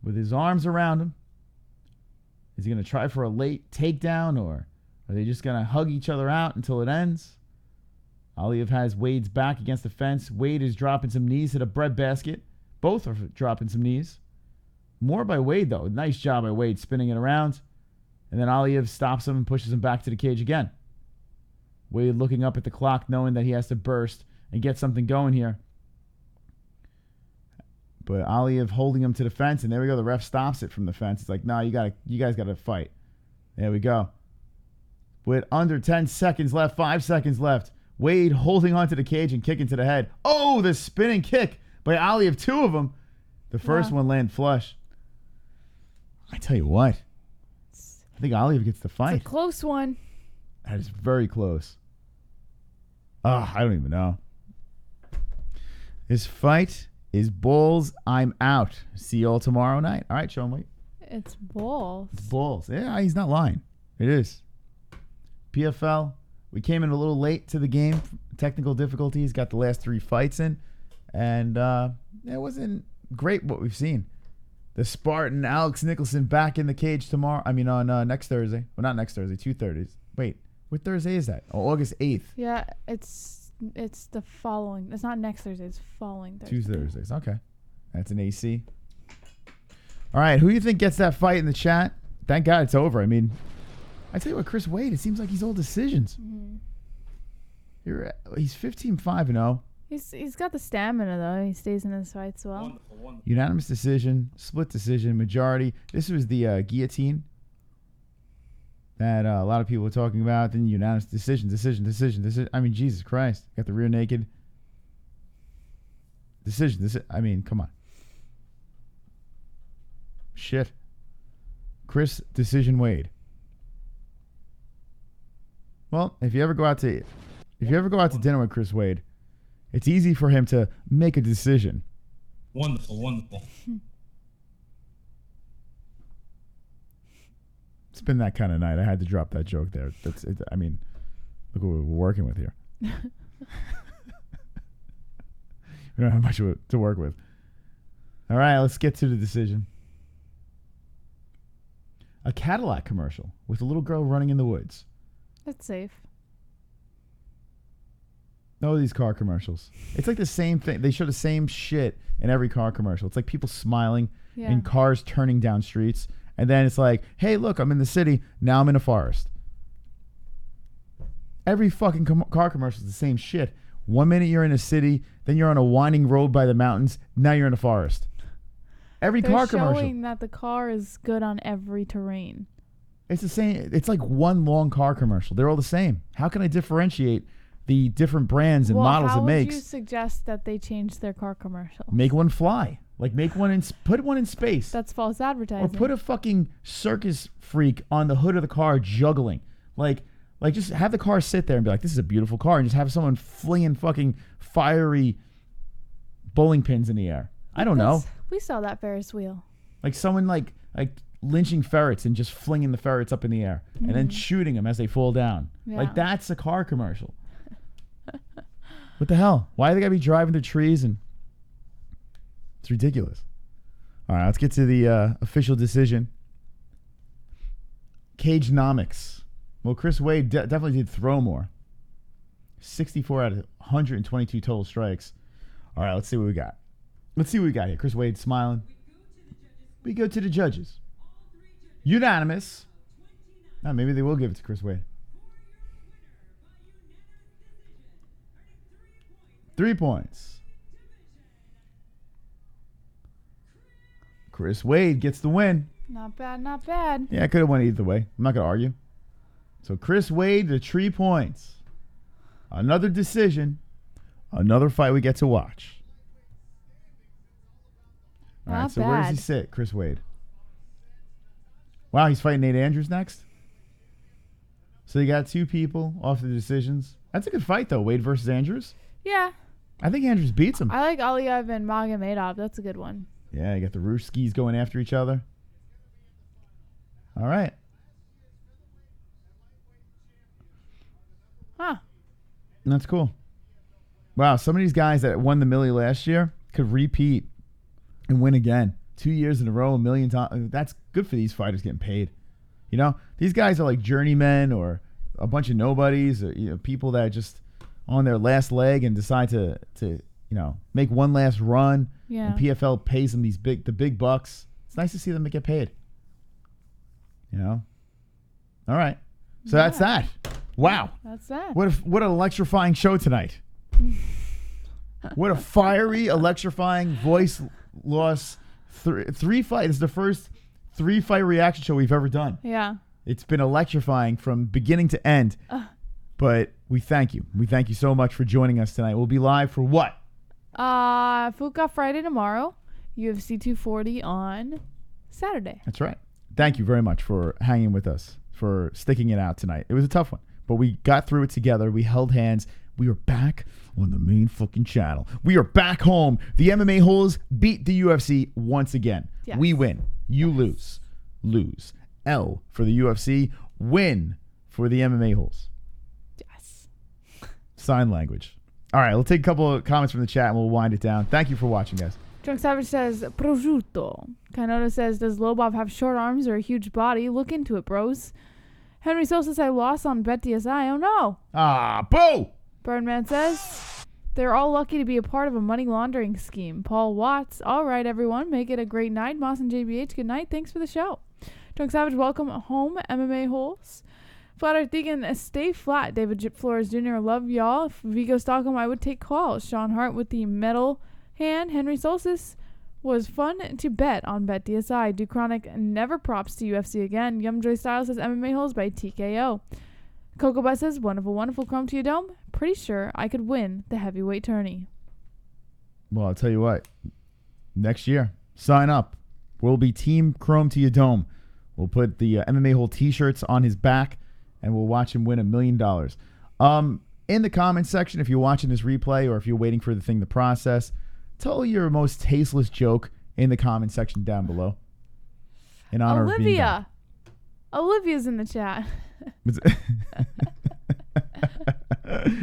D: with his arms around him. Is he going to try for a late takedown, or are they just going to hug each other out until it ends? Aliev has Wade's back against the fence. Wade is dropping some knees to the breadbasket. Both are dropping some knees. More by Wade, though. Nice job by Wade spinning it around. And then Aliev stops him and pushes him back to the cage again. Wade looking up at the clock, knowing that he has to burst and get something going here. But Aliev holding him to the fence, and there we go. The ref stops it from the fence. It's like, nah, you guys got to fight. There we go. With under 10 seconds left, 5 seconds left. Wade holding onto the cage and kicking to the head. Oh, the spinning kick by Aliev, 2 of them. The first one landed flush. I tell you what. I think Aliev gets the fight.
E: It's a close one.
D: That is very close. I don't even know. This fight is balls. I'm out. See you all tomorrow night. All right, Sean White.
E: It's balls.
D: It's balls. Yeah, he's not lying. It is. PFL. We came in a little late to the game. Technical difficulties. Got the last 3 fights in. And it wasn't great what we've seen. The Spartan Alex Nicholson back in the cage tomorrow. I mean, on next Thursday. Well, not next Thursday. 2 Thursdays. Wait, what Thursday is that? Oh, August 8th.
E: Yeah, it's the following. It's not next Thursday. It's following Thursday.
D: 2 Thursdays. Okay. That's an AC. All right. Who do you think gets that fight in the chat? Thank God it's over. I mean, I tell you what, Chris Wade, it seems like he's all decisions.
E: Mm-hmm.
D: He's 15-5-0.
E: He's got the stamina, though. He stays in his fights well.
C: Wonderful.
D: Unanimous decision, split decision, majority. This was the guillotine that a lot of people were talking about. Then unanimous decision. I mean, Jesus Christ. Got the rear naked. Decision. I mean, come on. Shit. Chris Decision Wade. Well, if you ever go out to dinner with Chris Wade, it's easy for him to make a decision.
C: Wonderful.
D: It's been that kind of night. I had to drop that joke there. That's it. I mean, look what we're working with here. We don't have much to work with. All right, let's get to the decision. A Cadillac commercial with a little girl running in the woods.
E: That's safe.
D: No, these car commercials. It's like the same thing. They show the same shit in every car commercial. It's like people smiling and cars turning down streets. And then it's like, hey, look, I'm in the city. Now I'm in a forest. Every fucking car commercial is the same shit. 1 minute you're in a city, then you're on a winding road by the mountains. Now you're in a forest. Every car commercial.
E: They're showing that the car is good on every terrain.
D: It's the same. It's like one long car commercial. They're all the same. How can I differentiate the different brands and models it makes?
E: How would you suggest that they change their car commercial?
D: Make one fly. Like make one put one in space.
E: That's false advertising.
D: Or put a fucking circus freak on the hood of the car juggling. Like just have the car sit there and be like, this is a beautiful car, and just have someone flinging fucking fiery bowling pins in the air. I don't know.
E: We saw that Ferris wheel.
D: Like someone like lynching ferrets and just flinging the ferrets up in the air and then shooting them as they fall down.
E: Yeah.
D: Like that's a car commercial. What the hell? Why do they gotta be driving through trees? And it's ridiculous. All right, let's get to the official decision. Cagenomics. Well, Chris Wade definitely did throw more. 64 out of 122 total strikes. All right, let's see what we got. Let's see what we got here. Chris Wade smiling. We go to the judges. Unanimous. Now, maybe they will give it to Chris Wade. 3 points. Chris Wade gets the win.
E: Not bad, not bad.
D: Yeah, I could have went either way. I'm not going to argue. So Chris Wade, the 3 points. Another decision. Another fight we get to watch. All right,
E: Not
D: so where does he
E: bad.
D: sit, Chris Wade? Wow, he's fighting Nate Andrews next? So you got 2 people off the decisions. That's a good fight, though, Wade versus Andrews.
E: Yeah.
D: I think Andrews beats him.
E: I like Aliev and Magomedov. That's a good one.
D: Yeah, you got the Ruskies going after each other. All right.
E: Huh.
D: That's cool. Wow, some of these guys that won the Millie last year could repeat and win again. 2 years in a row, 1 million times. That's good for these fighters getting paid. You know, these guys are like journeymen or a bunch of nobodies, or, you know, people that are just on their last leg and decide to make one last run.
E: Yeah.
D: And PFL pays them the big bucks. It's nice to see them get paid. You know. All right. So that's that. Wow.
E: That's that.
D: What an electrifying show tonight. What a fiery, electrifying voice loss. 3 fights. This is the first 3-fight reaction show we've ever done.
E: Yeah.
D: It's been electrifying from beginning to end. But we thank you. We thank you so much for joining us tonight. We'll be live for what?
E: Fuka Friday tomorrow. UFC 240 on Saturday.
D: That's right. Thank you very much for hanging with us, for sticking it out tonight. It was a tough one, but we got through it together. We held hands. We are back on the main fucking channel. We are back home. The MMA-Holes beat the UFC once again.
E: Yes.
D: We win. You lose. Lose. L for the UFC. Win for the MMA-Holes.
E: Yes.
D: Sign language. All right, we'll take a couple of comments from the chat and we'll wind it down. Thank you for watching, guys.
E: Drunk Savage says, prosciutto. Kanota says, does Lobov have short arms or a huge body? Look into it, bros. Henry Sosa says, I lost on BetDSI. Oh, no.
D: Ah, boo!
E: Birdman says, they're all lucky to be a part of a money laundering scheme. Paul Watts, all right, everyone. Make it a great night. Moss and JBH, good night. Thanks for the show. Drunk Savage, welcome home, MMA-Holes. Flat Earth Deacon, stay flat. David Flores Jr., love y'all. If Vigo Stockholm, I would take calls. Sean Hart with the metal hand. Henry Solstice was fun to bet on BetDSI. Duchronic never props to UFC again. Yumjoy Styles says MMA-Holes by TKO. Coco Bus says, wonderful, wonderful. Chrome to your dome. Pretty sure I could win the heavyweight tourney.
D: Well, I'll tell you what. Next year, sign up. We'll be Team Chrome to your dome. We'll put the MMA Hole t-shirts on his back, and we'll watch him win $1 million. In the comments section, if you're watching this replay or if you're waiting for the thing to process, tell your most tasteless joke in the comment section down below. In honor of being done.
E: Olivia's in the chat.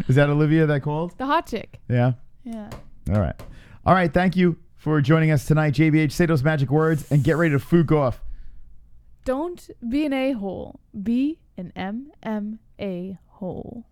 D: Is that Olivia that called?
E: The hot chick.
D: Yeah.
E: Yeah.
D: All right. All right. Thank you for joining us tonight. JBH, say those magic words and get ready to fook off.
E: Don't be an a-hole. Be an MMA hole.